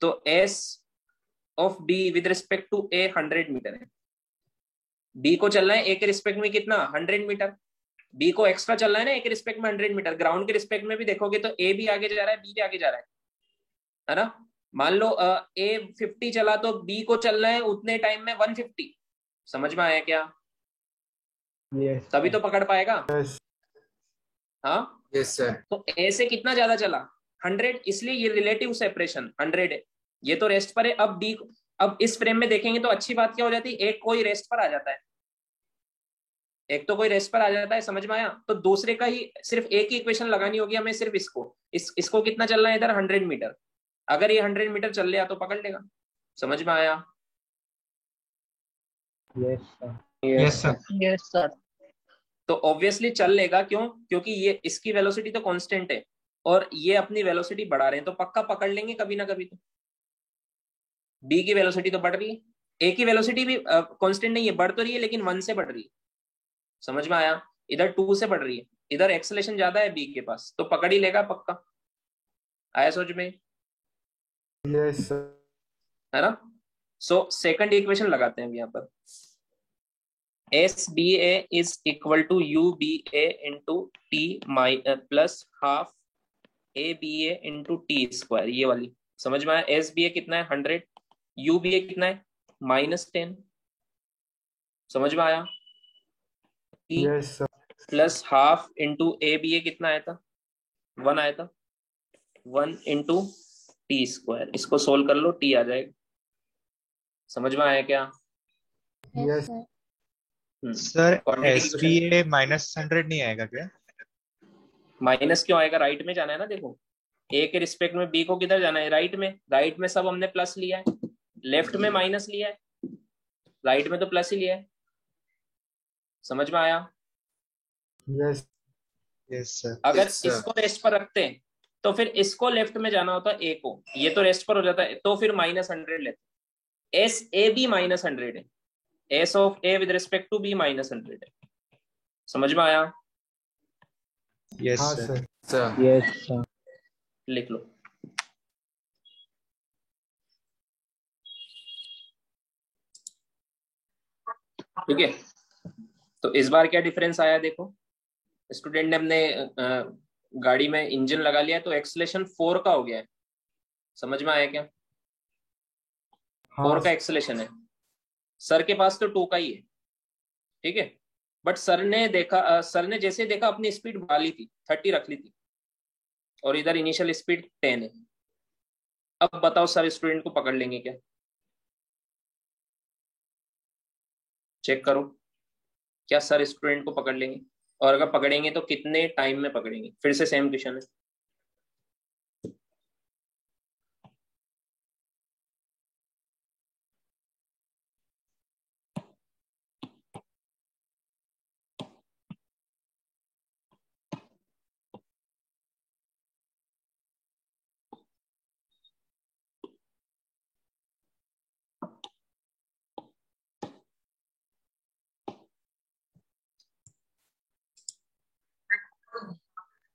तो S of B with respect to A 100 metre है। बी को चलना है ए के रिस्पेक्ट में कितना? 100 मीटर। बी को एक्स्ट्रा चलना है ना, ए के रिस्पेक्ट में 100 मीटर, ग्राउंड के रिस्पेक्ट में भी देखोगे तो ए भी आगे जा रहा है, बी भी आगे जा रहा है ना। मान लो ए 50 चला तो बी को चलना है उतने टाइम में 150। समझ में आया क्या? yes, तभी तो पकड़ पाएगा। हाँ यस सर। तो ए से कितना ज्यादा चला? 100, इसलिए ये रिलेटिव सेपरेशन 100 है। ये तो रेस्ट पर है। अब बी, अब इस फ्रेम में देखेंगे तो अच्छी बात क्या हो जाती है, एक कोई रेस्ट पर आ जाता है, एक तो कोई रेस्ट पर आ जाता है। समझ में आया? तो दूसरे का ही सिर्फ एक ही इक्वेशन लगानी होगी हमें, सिर्फ इसको कितना चलना है इधर 100 मीटर। अगर ये 100 मीटर चल लिया तो पकड़ लेगा। समझ में आया? yes sir, yes sir. yes sir, तो ऑब्वियसली चल लेगा, क्यों? क्योंकि ये इसकी वेलोसिटी तो कांस्टेंट है और ये अपनी वेलोसिटी बढ़ा रहे हैं, तो पक्का पकड़ लेंगे कभी ना कभी। तो बी की वेलोसिटी तो बढ़ रही है, ए की वेलोसिटी भी कांस्टेंट नहीं है, बढ़ तो रही है लेकिन 1 से बढ़ रही है। समझ में आया? इधर 2 से बढ़ रही है, इधर एक्सेलेरेशन ज्यादा है बी के पास, तो पकड़ ही लेगा पक्का। आया समझ में? Yes sir. है ना। सो सेकंड इक्वेशन लगाते हैं यहाँ पर, S B A is equal to U B A into T plus half A B A into T square, ये वाली। समझ में आया? एस बी ए कितना है 100, यू बी ए कितना है -10। समझ में आया? T yes sir. Plus half into A B A कितना आया था? 1 आया था, 1 इंटू टी स्क्वायर। इसको सोल्व कर लो, टी आ जाएगा। समझ में आया क्या? Yes sir Quantity S B A -100 नहीं आएगा क्या? माइनस क्यों आएगा? राइट में जाना है ना। देखो ए के रिस्पेक्ट में बी को किधर जाना है? राइट में। राइट में सब हमने प्लस लिया है, लेफ्ट में माइनस लिया है, राइट में तो प्लस ही लिया है। समझ में आया? Yes yes sir. अगर Yes, sir. इसको रेस्ट पर रखते हैं तो फिर इसको लेफ्ट में जाना होता ए को, ये तो रेस्ट पर हो जाता है, तो फिर -100 लेते। एस ए बी -100 है, S of A with respect to B -100 है। समझ में आया? यस हाँ सर। सर। yes sir, लिख लो। ठीक है, तो इस बार क्या डिफरेंस आया देखो। स्टूडेंट ने अपने गाड़ी में इंजन लगा लिया तो एक्सेलेरेशन 4 का हो गया है। समझ में आया क्या? 4 का एक्सेलेरेशन है। सर के पास तो 2 का ही है। ठीक है, बट सर ने देखा, सर ने जैसे देखा अपनी स्पीड बढ़ा ली थी, 30 रख ली थी, और इधर इनिशियल स्पीड 10 है। अब बताओ सर स्टूडेंट को पकड़ लेंगे क्या? चेक करो, क्या सर स्टूडेंट को पकड़ लेंगे? और अगर पकड़ेंगे तो कितने टाइम में पकड़ेंगे? फिर से सेम क्वेश्चन है।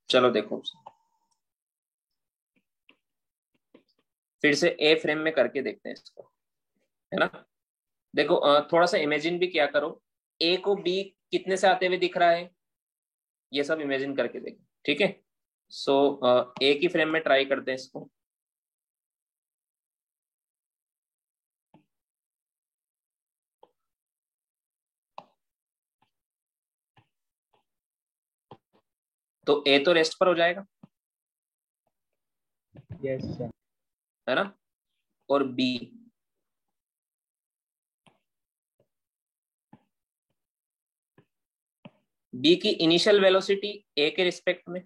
चलो देखो, फिर से ए फ्रेम में करके देखते हैं इसको, है ना। देखो थोड़ा सा इमेजिन भी क्या करो, ए को बी कितने से आते हुए दिख रहा है, ये सब इमेजिन करके देखो। ठीक है, सो ए की फ्रेम में ट्राई करते हैं इसको। तो ए तो रेस्ट पर हो जाएगा, yes sir, है ना, और बी की इनिशियल वेलोसिटी ए के रिस्पेक्ट में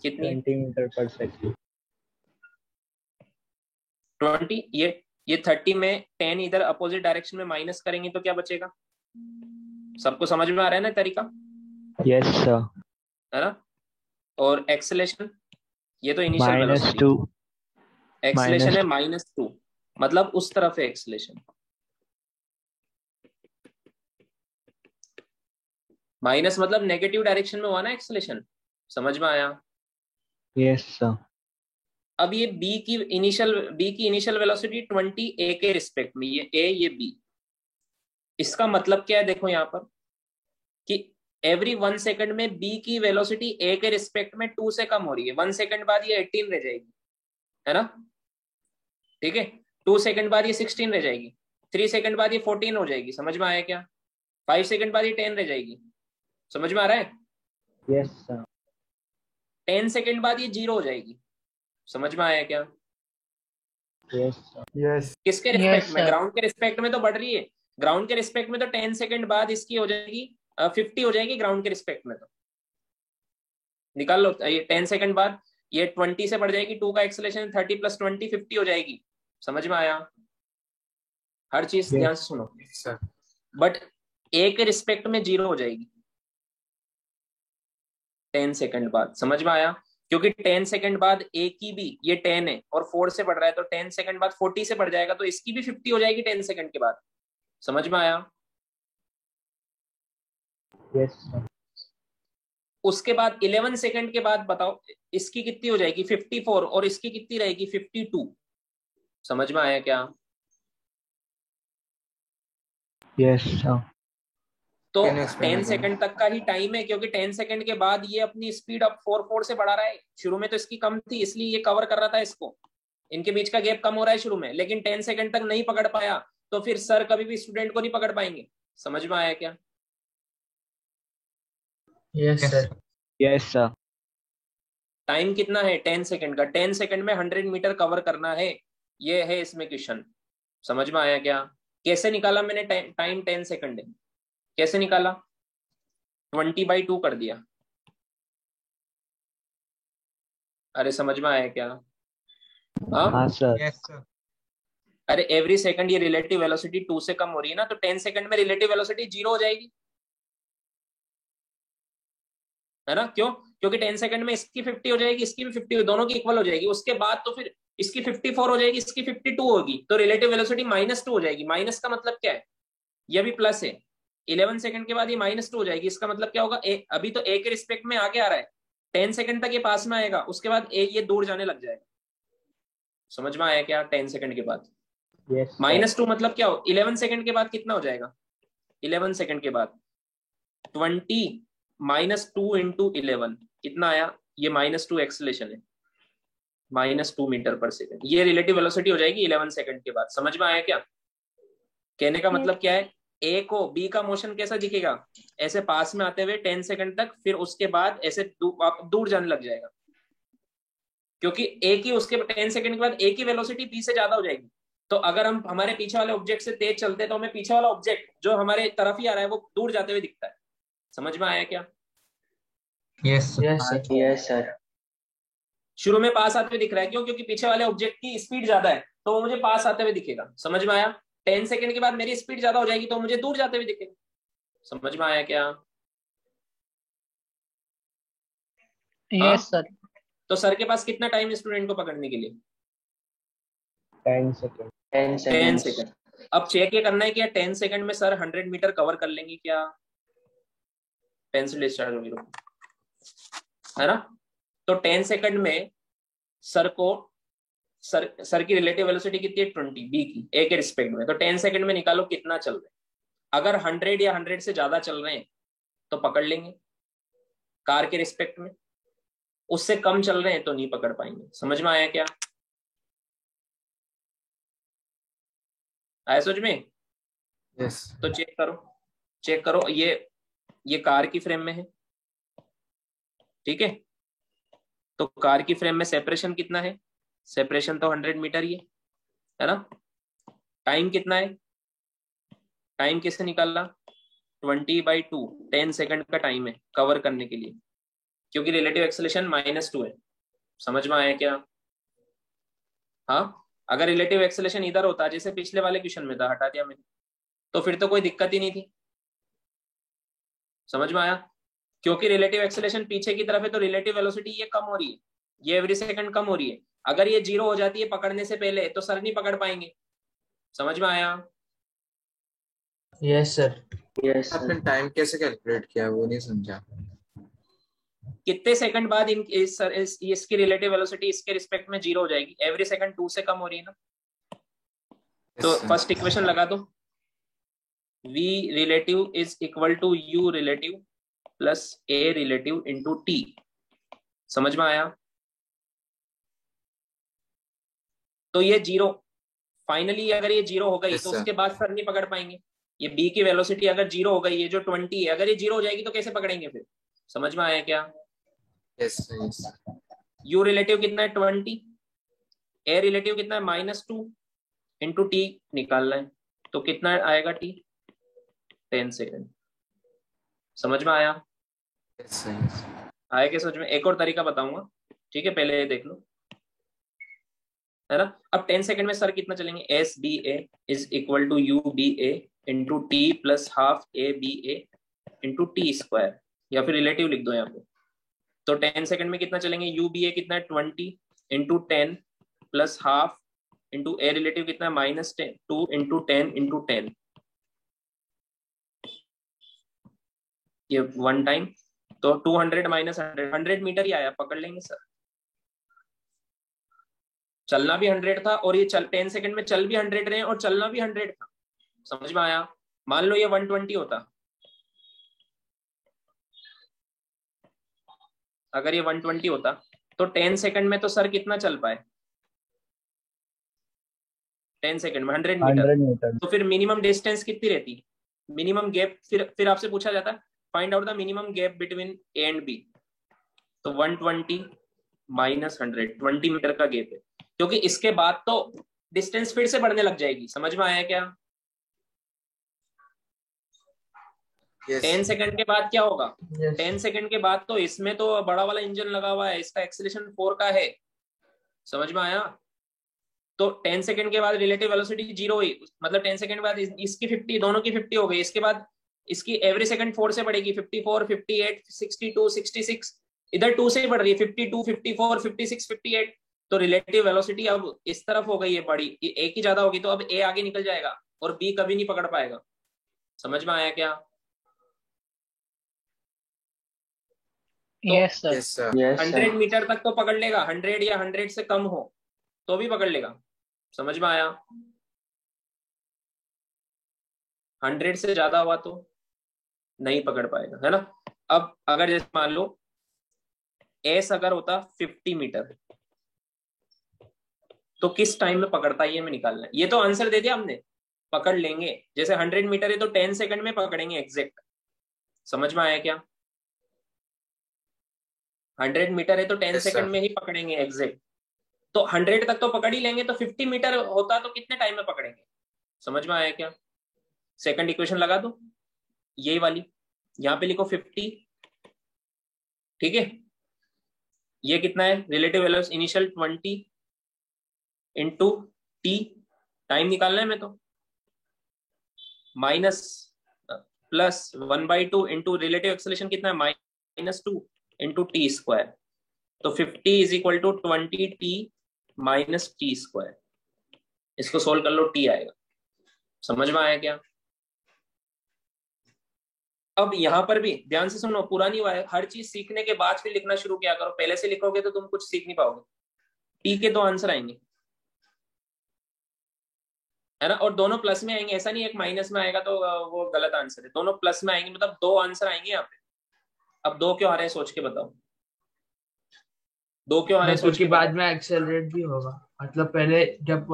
कितनी है? 20 मीटर पर सेकंड। 20। ये 30 में 10 इधर अपोजिट डायरेक्शन में माइनस करेंगे तो क्या बचेगा? सबको समझ में आ रहा है ना तरीका, yes sir, है ना। और एक्सेलेरेशन, ये तो इनिशियल वेलोसिटी, -2, एक्सेलेरेशन है -2, मतलब उस तरफ है एक्सेलेरेशन। माइनस मतलब नेगेटिव डायरेक्शन में हुआ ना एक्सेलेरेशन। समझ में आया? yes sir, अब ये बी की इनिशियल वेलोसिटी 20 ए के रिस्पेक्ट में, ये ए ये बी। इसका मतलब क्या है देखो यहाँ पर कि एवरी 1 सेकंड में b की वेलोसिटी a के रिस्पेक्ट में 2 से कम हो रही है। 1 सेकंड बाद ये 18 रह जाएगी, है ना, ठीक है। 2 सेकंड बाद ये 16 रह जाएगी, 3 सेकंड बाद ये 14 हो जाएगी, समझ में आया क्या? 5 सेकंड बाद ये 10 रह जाएगी, समझ में आ रहा है? Yes sir. 10 सेकंड बाद ये 0 हो जाएगी, समझ में आया क्या? Yes sir. यस किसके Yes, रिस्पेक्ट में? sir. ग्राउंड के रिस्पेक्ट में तो बढ़ रही है। ग्राउंड के रिस्पेक्ट में तो 10 सेकंड बाद इसकी हो जाएगी 50 हो जाएगी, ग्राउंड के रिस्पेक्ट में तो निकाल लो। ये 10 सेकंड बाद ये 20 से बढ़ जाएगी, 2 का एक्सेलरेशन 30 + 20 50 हो जाएगी, समझ में आया? हर चीज Yes. ध्यान से सुनो। सर। बट ए के रिस्पेक्ट में 0 हो जाएगी 10 सेकंड बाद, समझ में आया? क्योंकि 10 सेकंड बाद ए की भी, ये 10 है और 4 से बढ़ रहा है, तो 10 सेकंड बाद 40 से बढ़ जाएगा, तो इसकी भी 50 हो जाएगी 10 सेकंड के बाद, समझ में आया? Yes sir. उसके बाद 11 सेकंड के बाद बताओ इसकी कितनी हो जाएगी? 54, और इसकी कितनी रहेगी? 52, समझ में आया क्या? Yes sir. तो Can you explain 10 again? Second तक का ही टाइम है, क्योंकि 10 सेकंड के बाद ये अपनी स्पीड अब 4 से बढ़ा रहा है। शुरू में तो इसकी कम थी, इसलिए ये कवर कर रहा था इसको, इनके बीच का गैप कम हो रहा है शुरू में, लेकिन 10 सेकंड तक नहीं पकड़ पाया, तो फिर सर कभी भी स्टूडेंट को नहीं पकड़ पाएंगे, समझ में आया क्या? Yes sir. Yes sir. Time कितना है 10 सेकंड का? 10 सेकंड में 100 मीटर कवर करना है, ये है इसमें क्वेश्चन, समझ में आया क्या? कैसे निकाला मैंने टाइम 10 सेकंड है, कैसे निकाला? 20/2 कर दिया। अरे समझ में आया क्या? हाँ हाँ सर। Yes sir. अरे एवरी सेकंड ये रिलेटिव वेलोसिटी 2 से कम हो रही है ना, तो 10 सेकंड में रिलेटिव वेलोसिटी 0 हो जाएगी, है ना? क्यों? क्योंकि 10 सेकंड में इसकी 50 हो जाएगी, इसकी भी 50, दोनों की इक्वल हो जाएगी। उसके बाद तो फिर इसकी 54 हो जाएगी, इसकी 52 होगी, तो रिलेटिव वेलोसिटी -2 हो जाएगी। माइनस का मतलब क्या है? ये भी प्लस है। 11 सेकंड के बाद ये -2 हो जाएगी, इसका मतलब क्या होगा? अभी तो ए के रिस्पेक्ट में आगे आ रहा है, 10 सेकंड तक ये पास में आएगा, उसके बाद ये दूर जाने लग जाएगा, समझ में आया क्या? 10 सेकंड के बाद यस -2 मतलब क्या हो? 11 सेकंड के बाद कितना हो जाएगा? 11 सेकंड के बाद 20 -2 × 11 कितना आया? ये -2 एक्सेलरेशन है, -2 मीटर पर सेकंड, ये रिलेटिव वेलोसिटी हो जाएगी 11 सेकंड के बाद, समझ में आया क्या? कहने का मतलब क्या है? ए को बी का मोशन कैसा दिखेगा? ऐसे पास में आते हुए 10 सेकंड तक, फिर उसके बाद ऐसे दूर जाने लग जाएगा, क्योंकि ए की उसके 10 सेकंड के बाद ए की वेलोसिटी बी से ज्यादा हो जाएगी। तो अगर हम हमारे पीछे वाले ऑब्जेक्ट से तेज चलते हैं, तो हमें पीछे वाला ऑब्जेक्ट जो हमारे तरफ ही आ रहा है वो दूर जाते हुए दिखता है, समझ में आया क्या? Yes sir. Yes sir. शुरू में पास आते हुए दिख रहा है, क्यों? क्योंकि पीछे वाले ऑब्जेक्ट की स्पीड ज्यादा है, तो वो मुझे पास आते हुए दिखेगा, समझ में आया? 10 सेकंड के बाद मेरी स्पीड ज्यादा हो जाएगी, तो मुझे दूर जाते हुए दिखेगा, समझ में आया क्या? Yes, sir. तो सर के पास कितना टाइम है स्टूडेंट को पकड़ने के लिए? 10 सेकंड। 10 सेकंड। अब चेक ये करना है कि 10 सेकंड में सर 100 मीटर कवर कर लेंगे क्या? पेंसिल डिस्चार्ज होगी, है ना? तो 10 सेकंड में सर की रिलेटिव वेलोसिटी कितनी है? 20 बी की, ए के रिस्पेक्ट में। तो 10 सेकंड में निकालो कितना चल रहे हैं। अगर 100 या 100 से ज्यादा चल रहे हैं तो पकड़ लेंगे कार के रिस्पेक्ट में, उससे कम चल रहे हैं तो नहीं पकड़ पाएंगे, समझ में आया क्या? आया समझ में? यस। तो चेक करो, ये कार की फ्रेम में है, ठीक है? तो कार की फ्रेम में सेपरेशन कितना है? सेपरेशन तो 100 मीटर ही है ना? टाइम कितना है? टाइम किससे निकालना? 20/2, 10 सेकंड का टाइम है कवर करने के लिए, क्योंकि रिलेटिव एक्सेलरेशन -2 है, समझ में आया क्या? हाँ, अगर रिलेटिव एक्सेलरेशन इधर होता जैसे पिछले वाले क्वेश्चन में था, हटा दिया मैंने, तो फिर तो कोई दिक्कत ही नहीं थी, समझ में आया? क्योंकि रिलेटिव एक्सेलरेशन पीछे की तरफ है, तो रिलेटिव वेलोसिटी ये कम हो रही है, ये एवरी सेकंड कम हो रही है। अगर ये 0 हो जाती है पकड़ने से पहले, तो सर नहीं पकड़ पाएंगे, समझ में आया? Yes sir. यस आपने टाइम कैसे कैलकुलेट किया वो नहीं समझा। कितने सेकंड बाद इसकी रिलेटिव वेलोसिटी इसके रिस्पेक्ट में 0 हो जाएगी? एवरी सेकंड 2 से कम हो रही है ना। तो फर्स्ट इक्वेशन लगा दो, v relative is equal to u relative plus A relative into T. समझ में आया? तो ये जीरो, फाइनली अगर ये जीरो हो गई Yes, तो sir. उसके बाद सर नहीं पकड़ पाएंगे। ये बी की वेलोसिटी अगर जीरो हो गई, ये जो 20 है अगर ये जीरो हो जाएगी तो कैसे पकड़ेंगे फिर? समझ में आया क्या? Yes, sir. Yes, sir. You relative कितना है 20, ए रिलेटिव कितना है -2 इंटू टी निकालना है, तो कितना आएगा टी? 10 सेकेंड। समझ में आया? Yes, sir. Yes, sir. आया क्या समझ में? एक और तरीका बताऊंगा, ठीक है, पहले ये देख लो, है ना। अब 10 सेकंड में सर कितना चलेंगे? S B A is equal to U B A into T plus half A B A into T square, या फिर रिलेटिव लिख दो यहाँ पे। तो 10 सेकंड में कितना चलेंगे? यू बी ए कितना है 20 into 10 plus half into A relative कितना है -2 इंटू 10 इंटू 10, ये वन टाइम, तो 200 माइनस 100 मीटर ही आया, पकड़ लेंगे सर। चलना भी 100 था और ये 10 सेकंड में चल भी 100 रहे और चलना भी 100 था। समझ में आया? मान लो ये 120 होता, अगर ये 120 होता तो 10 सेकंड में तो सर कितना चल पाए? 10 सेकंड में 100 मीटर। 100 मीटर। तो फिर मिनिमम डिस्टेंस कितनी रहती? मिनिमम गैप, फिर आपसे पूछा जाता find out the minimum gap between A and B, तो 120 माइनस 100, 20 मीटर का गैप है, क्योंकि इसके बाद तो डिस्टेंस फिर से बढ़ने लग जाएगी। समझ में आया क्या? Yes. 10 सेकंड के बाद क्या होगा? Yes. 10 सेकंड के बाद तो इसमें तो बड़ा वाला इंजन लगा हुआ है, इसका एक्सीलरेशन 4 का है। समझ में आया? तो 10 सेकंड के बाद रिलेटिव वेलोसिटी 0 हुई, मतलब 10 सेकंड के बाद इसकी 50, दोनों की 50 हो गई। इसके बाद इसकी एवरी सेकंड 4 से बढ़ेगी, 54, 58, 62, 66, इधर 2 से ही बढ़ रही है, 52, 54, 56, 58। तो रिलेटिव वेलोसिटी अब इस तरफ हो गई है बड़ी, ए की ज्यादा होगी, तो अब ए आगे निकल जाएगा और बी कभी नहीं पकड़ पाएगा। समझ में आया क्या? Yes, sir. Yes, sir. Yes, 100 sir. Metre तक तो पकड़ लेगा, 100 या 100 से कम हो तो भी पकड़ लेगा। समझ में आया? 100 से ज्यादा हुआ तो नहीं पकड़ पाएगा, है ना। अब अगर जैसे मान लो एस अगर होता 50 मीटर, तो किस टाइम में पकड़ता है ये हमें निकालना है। ये तो आंसर दे दिया हमने, पकड़ लेंगे। जैसे 100 मीटर है तो 10 सेकंड में पकड़ेंगे एग्जैक्ट। समझ में आया क्या? 100 मीटर है तो 10 Yes, sir. सेकंड में ही पकड़ेंगे एग्जैक्ट। तो 100 तक तो पकड़ ही लेंगे, तो 50 मीटर होता तो कितने टाइम में पकड़ेंगे? समझ में आया क्या? सेकंड इक्वेशन लगा दो, यही वाली, यहां पे लिखो 50, ठीक है। ये कितना है? Relative velocity initial 20 into T, time निकालना है मैं तो, minus plus 1/2 into relative acceleration कितना है? -2 इंटू टी स्क्वायर। तो 50 is equal to 20t minus T square. इसको सोल्व कर लो, टी आएगा। समझ में आया क्या? अब यहां पर भी ध्यान से सुनो, पूरा नहीं हुआ है, हर चीज सीखने के बाद फिर लिखना शुरू किया करो। पहले से लिखोगे तो तुम कुछ सीख नहीं पाओगे। टी के दो आंसर आएंगे, है ना, और दोनों प्लस में आएंगे। ऐसा नहीं एक माइनस में आएगा तो वो गलत आंसर है, दोनों प्लस में आएंगे, मतलब दो आंसर आएंगे यहाँ पे। अब दो क्यों आ रहे हैं सोच के बताओ, दो क्यों आ रहे हैं सोच क्योंकि के बाद बताओ। में एक्सेलरेट भी होगा, मतलब पहले जब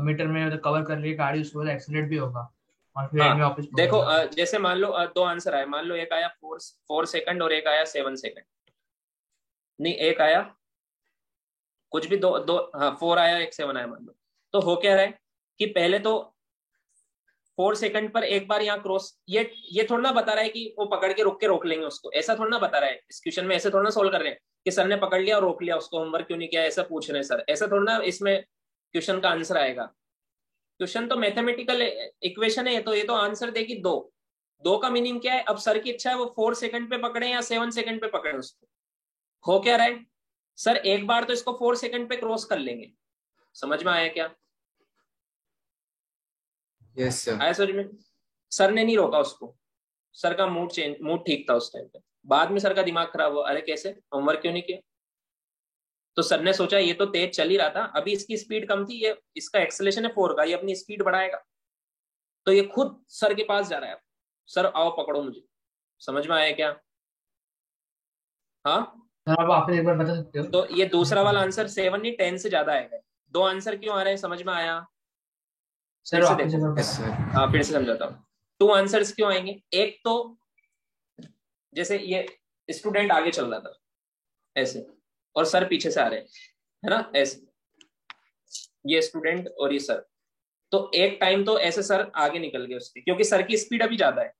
मीटर में कवर कर रही गाड़ी उसके बाद एक्सेलरेट भी होगा और फिर एंड में हाँ वापस देखो, पहुंचेगा। जैसे मान लो दो आंसर आए, मान लो एक आया 4 सेकंड और एक आया 7 सेकंड, नहीं एक आया कुछ भी, दो दो, हाँ 4 आया एक 7 आया, मान लो। तो हो क्या रहा है कि पहले तो 4 सेकंड पर एक बार यहाँ क्रॉस, ये थोड़ा ना बता रहा है कि वो पकड़ के रोक लेंगे उसको, ऐसा थोड़ा ना बता रहा है इस क्वेश्चन में। ऐसे थोड़ा ना सोल्व कर रहे हैं कि सर ने पकड़ लिया और रोक लिया उसको, होमवर्क क्यों नहीं किया, ऐसा पूछ रहे हैं सर, ऐसा थोड़ा ना इसमें क्वेश्चन का आंसर आएगा। क्वेश्चन तो मैथमेटिकल इक्वेशन है, तो ये तो आंसर देगी दो। दो का मीनिंग क्या है? अब सर की इच्छा है वो 4 सेकंड पे पकड़े या 7 सेकंड पे पकड़े उसको। हो क्या रहा है सर, एक बार तो इसको 4 सेकंड पे क्रॉस कर लेंगे। समझ में आया क्या? Yes, sir. आया समझ में? सर ने नहीं रोका उसको, सर का मूड ठीक था उस टाइम पे। बाद में सर का दिमाग खराब हुआ, अरे कैसे, होमवर्क क्यों नहीं किया। तो सर ने सोचा ये तो तेज चल ही रहा था, अभी इसकी स्पीड कम थी, ये इसका एक्सेलरेशन है 4 का, ये अपनी स्पीड बढ़ाएगा। तो ये खुद सर के पास जा रहा है, सर आओ पकड़ो मुझे। समझ में आया क्या? हाँ, सर आप वापस एक बार बता सकते हो? तो ये दूसरा वाला आंसर 7 नहीं 10 से ज्यादा आएगा। दो आंसर क्यों आ रहे हैं समझ में आया? सर फिर से वापस एक देखो, बार यस बता। सर। हाँ फिर से समझाता हूँ। टू आंसर्स क्यों आएंगे? एक तो जैसे ये स्टूडेंट आगे चल रहा था ऐसे, और सर पीछे से आ रहे हैं, है ना, ऐसे, ये स्टूडेंट और ये सर। तो एक टाइम तो ऐसे सर आगे निकल गए उसके, क्योंकि सर की स्पीड अभी ज्यादा है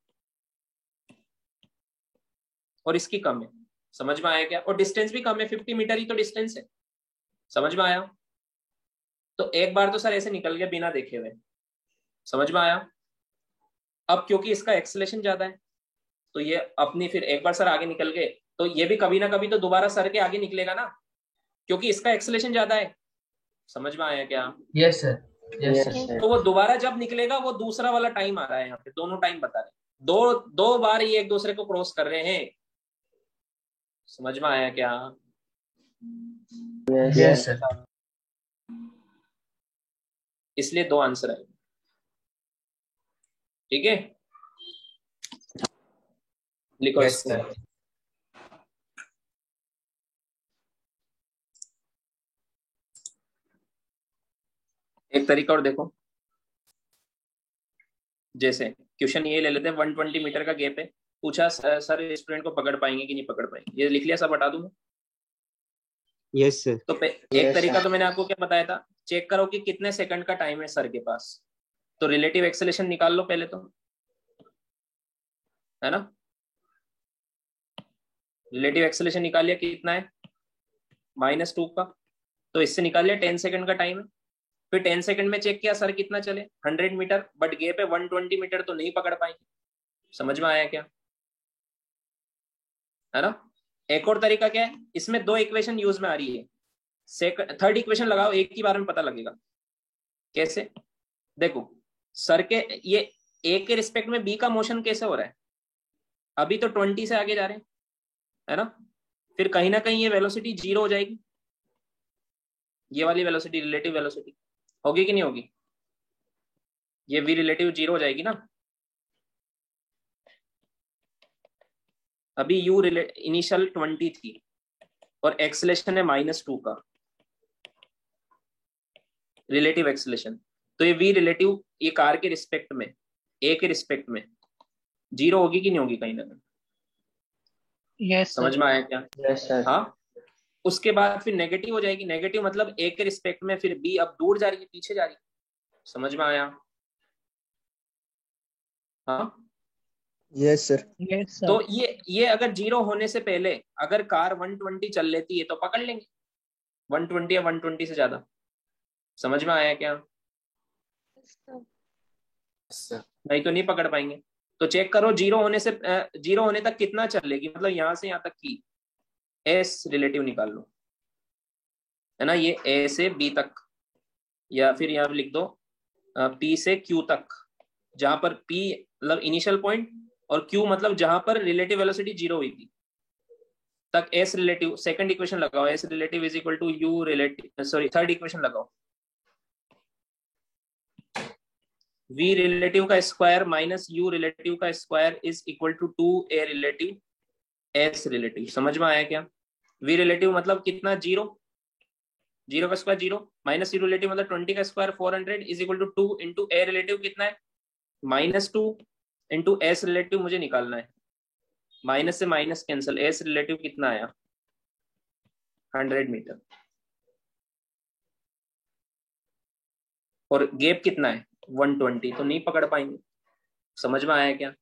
और इसकी कम है। समझ में आया क्या? और डिस्टेंस भी कम है, 50 मीटर ही तो डिस्टेंस है। समझ में आया? तो एक बार तो सर ऐसे निकल गया बिना देखे हुए। समझ में आया? अब क्योंकि इसका एक्सेलेरेशन ज्यादा है तो ये अपनी, फिर एक बार सर आगे निकल गए तो ये भी कभी ना कभी तो दोबारा सर के आगे निकलेगा ना, क्योंकि इसका एक्सेलेरेशन ज्यादा है। समझ में आया क्या? Yes sir, yes Yes, sir. sir. तो वो दोबारा जब निकलेगा वो दूसरा वाला टाइम आ रहा है, यहाँ पे दोनों टाइम बता रहे हैं। दो दो बार ये एक दूसरे को क्रॉस कर रहे हैं। समझ में आया क्या? Yes, yes sir. सर। इसलिए दो आंसर है। ठीक है, लिखो यस इसको। सर। एक तरीका और देखो, जैसे क्वेश्चन ये ले लेते हैं, 120 मीटर का गैप है, पूछा सर स्टूडेंट को पकड़ पाएंगे कि नहीं पकड़ पाएंगे। ये लिख लिया, सब बता दूंगा। Yes sir. तो एक Yes, तरीका sir. तो मैंने आपको क्या बताया था, चेक करो कि कितने सेकंड का टाइम है सर के पास। तो रिलेटिव एक्सेलेरेशन निकाल लो पहले तो, है ना। रिलेटिव एक्सेलेरेशन निकाल लिया, कितना है, -2 का। तो इससे निकाल लिया 10 सेकंड का टाइम है। फिर 10 सेकंड में चेक किया सर कितना चले, 100 मीटर, बट गैप है 120 मीटर, तो नहीं पकड़ पाएंगे। समझ में आया क्या? है ना। एक और तरीका क्या है, इसमें दो इक्वेशन यूज में आ रही है, थर्ड इक्वेशन लगाओ, एक ही बार में पता लगेगा। कैसे? देखो, सर के ये ए के रिस्पेक्ट में बी का मोशन कैसे हो रहा है, अभी तो 20 से आगे जा रहे हैं, है ना। फिर कहीं ना कहीं ये वेलोसिटी 0 हो जाएगी, ये वाली वेलोसिटी, रिलेटिव वेलोसिटी होगी कि नहीं होगी? ये वी रिलेटिव 0 हो जाएगी ना। अभी यू इनिशियल 20 थी और एक्सेलेरेशन है -2 का, रिलेटिव एक्सेलेरेशन। तो ये वी रिलेटिव, ये कार के रिस्पेक्ट में, ए के रिस्पेक्ट में 0 होगी कि नहीं होगी कहीं ना कहीं? यस समझ सर। में आया क्या? Yes, sir. हाँ। उसके बाद फिर नेगेटिव हो जाएगी, नेगेटिव मतलब ए के रिस्पेक्ट में फिर बी अब दूर जा रही है, पीछे जा रही है। समझ में आया? हाँ। Yes, sir. यस तो सर। ये अगर 0 होने से पहले अगर कार 120 चल लेती है तो पकड़ लेंगे, 120 या 120 से ज्यादा। समझ में आया क्या? Yes sir. नहीं तो नहीं पकड़ पाएंगे। तो चेक करो 0 होने से 0 होने तक कितना चलेगी, मतलब यहां से यहां तक की एस रिलेटिव निकाल लो, है ना। ये ए से बी तक, या फिर यहाँ लिख दो पी से क्यू तक, जहां पर पी मतलब इनिशियल पॉइंट और क्यू मतलब जहां पर रिलेटिव वेलोसिटी 0 हुई थी तक एस रिलेटिव। सेकंड इक्वेशन लगाओ, S relative is equal to U relative, sorry third equation लगाओ, वी रिलेटिव का स्क्वायर माइनस यू रिलेटिव का square is equal to 2a relative S relative. समझ में आया क्या? वी रिलेटिव मतलब कितना, 0, 0 का स्क्वायर 0, माइनस यू रिलेटिव मतलब 20 का square 400 is equal to 2 into A relative कितना है, -2 इंटू एस रिलेटिव मुझे निकालना है। माइनस से माइनस कैंसिल, एस रिलेटिव कितना आया, 100 मीटर, और गैप कितना है 120, तो नहीं पकड़ पाएंगे। समझ में आया क्या?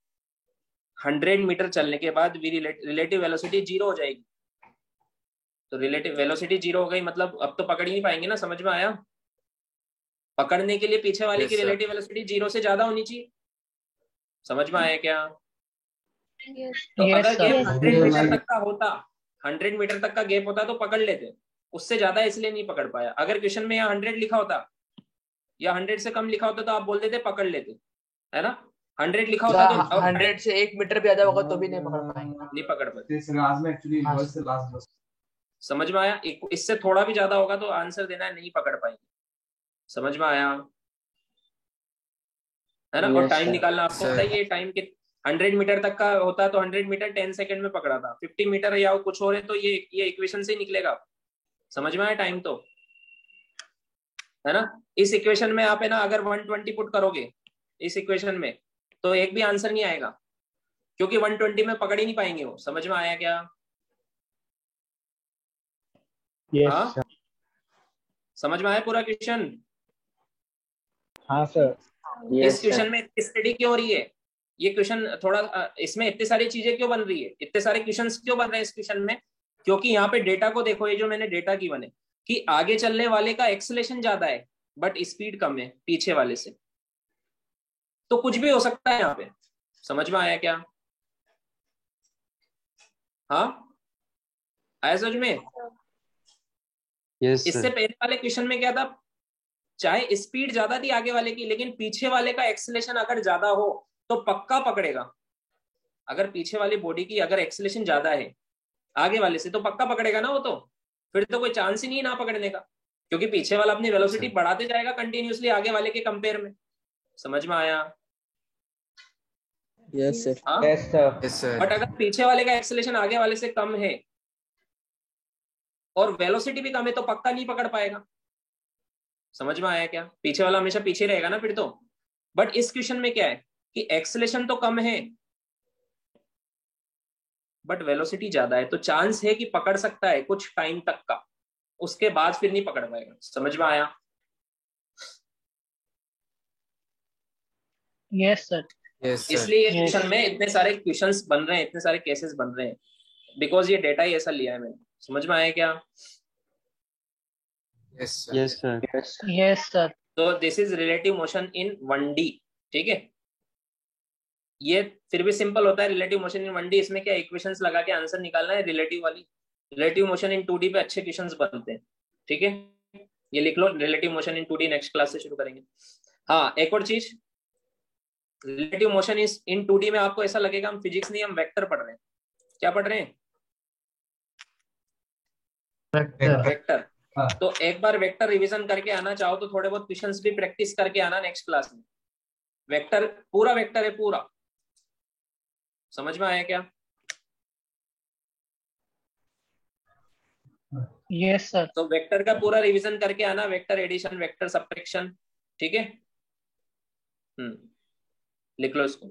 100 मीटर चलने के बाद रिलेटिव वेलोसिटी 0 हो जाएगी। तो रिलेटिव वेलोसिटी 0 हो गई मतलब अब तो पकड़ ही नहीं पाएंगे ना। समझ में आया? पकड़ने के लिए पीछे वाले की Yes, sir. रिलेटिव वेलोसिटी 0 से ज्यादा होनी चाहिए। समझ में आया क्या? तो यस अगर गैप सर। 100 मीटर तक का होता, 100 मीटर तक का गैप होता तो पकड़ लेते, उससे ज्यादा इसलिए नहीं पकड़ पाया। अगर क्वेश्चन में यहाँ 100 लिखा होता या 100 से कम लिखा होता तो आप बोल देते पकड़ लेते, है ना। 100 लिखा होता तो 100 से 1 मीटर भी ज्यादा होगा तो भी नहीं पकड़ पाएंगे। नहीं पकड़ पाते। हाँ, समझ में आया? इससे थोड़ा भी ज्यादा होगा तो आंसर देना है, नहीं पकड़ पाएंगे। समझ में आया? है ना। और Yes, टाइम sir. निकालना आपको Sir. पता ही है, टाइम के 100 मीटर तक का होता तो 100 मीटर 10 सेकंड में पकड़ा था, 50 मीटर या कुछ और है तो ये इक्वेशन से ही निकलेगा। समझ में आया टाइम तो, है ना। इस इक्वेशन में आप है ना अगर 120 पुट करोगे इस इक्वेशन में तो एक भी आंसर नहीं आएगा, क्योंकि 120 में पकड़ ही नहीं पाएंगे वो। समझ में आया क्या? यस हाँ, सर। समझ में आया पूरा क्वेश्चन? हाँ सर। इस क्वेश्चन में स्टडी क्यों हो रही है? ये क्वेश्चन थोड़ा इसमें इतनी सारी चीजें क्यों बन रही है, इतने सारे क्वेश्चंस क्यों बन रहे हैं इस क्वेश्चन में? क्योंकि यहाँ पे डेटा को देखो, ये जो मैंने डेटा की बने कि आगे चलने वाले का एक्सेलेरेशन ज्यादा है बट स्पीड कम है पीछे वाले से। तो कुछ भी हो सकता है यहाँ पे। समझ में आया क्या? हाँ, आया समझ में? यस इससे सर। पहले वाले क्वेश्चन में क्या था, चाहे स्पीड ज्यादा थी आगे वाले की लेकिन पीछे वाले का एक्सेलेरेशन अगर ज्यादा हो तो पक्का पकड़ेगा। अगर पीछे वाली बॉडी की अगर एक्सेलेरेशन ज्यादा है आगे वाले से तो पक्का पकड़ेगा ना वो, तो फिर तो कोई चांस ही नहीं ना पकड़ने का, क्योंकि पीछे वाला अपनी वेलोसिटी बढ़ाते जाएगा कंटिन्यूअसली आगे वाले के कंपेयर में। समझ में आया? Yes sir. हाँ, yes sir. Yes sir. But अगर पीछे वाले का एक्सेलेरेशन आगे वाले से कम है और वेलोसिटी भी कम है तो पक्का नहीं पकड़ पाएगा। समझ में आया क्या? पीछे वाला हमेशा पीछे रहेगा ना फिर तो। बट इस क्वेश्चन में क्या है कि एक्सेलेरेशन तो कम है बट वेलोसिटी ज्यादा है, तो चांस है कि पकड़ सकता है कुछ टाइम तक का, उसके बाद फिर नहीं पकड़ पाएगा। समझ में आया? Yes sir. Yes sir. इसलिए Yes. क्वेश्चन में इतने सारे क्वेश्चंस बन रहे हैं, इतने सारे केसेस बन रहे हैं, बिकॉज ये डेटा ही ऐसा लिया है मैंने। समझ में आया क्या? Yes sir. Yes sir. Yes sir. तो this is relative motion in 1D। ठीक है, ये फिर भी सिंपल होता है रिलेटिव मोशन इन 1D। इसमें क्या इक्वेशंस लगा के आंसर निकालना है रिलेटिव वाली। रिलेटिव मोशन इन 2D पे अच्छे क्वेश्चंस बनते हैं। ठीक है, ये लिख लो, relative motion in 2D next class से शुरू करेंगे। हाँ, एक और चीज, relative motion is in 2D में आपको ऐसा लगेगा हम फिजिक्स नहीं हम वेक्टर पढ़ रहे हैं। क्या पढ़ रहे हैं? वेक्टर। वेक्टर। हाँ। तो एक बार वेक्टर रिवीजन करके आना चाहो तो थोड़े बहुत क्वेश्चंस भी प्रैक्टिस करके आना नेक्स्ट क्लास में। वेक्टर पूरा वेक्टर है पूरा। समझ में आया क्या? Yes sir. तो वेक्टर का पूरा रिवीजन करके आना, वेक्टर एडिशन, वेक्टर सब्ट्रैक्शन। ठीक है, लिख लो इसको।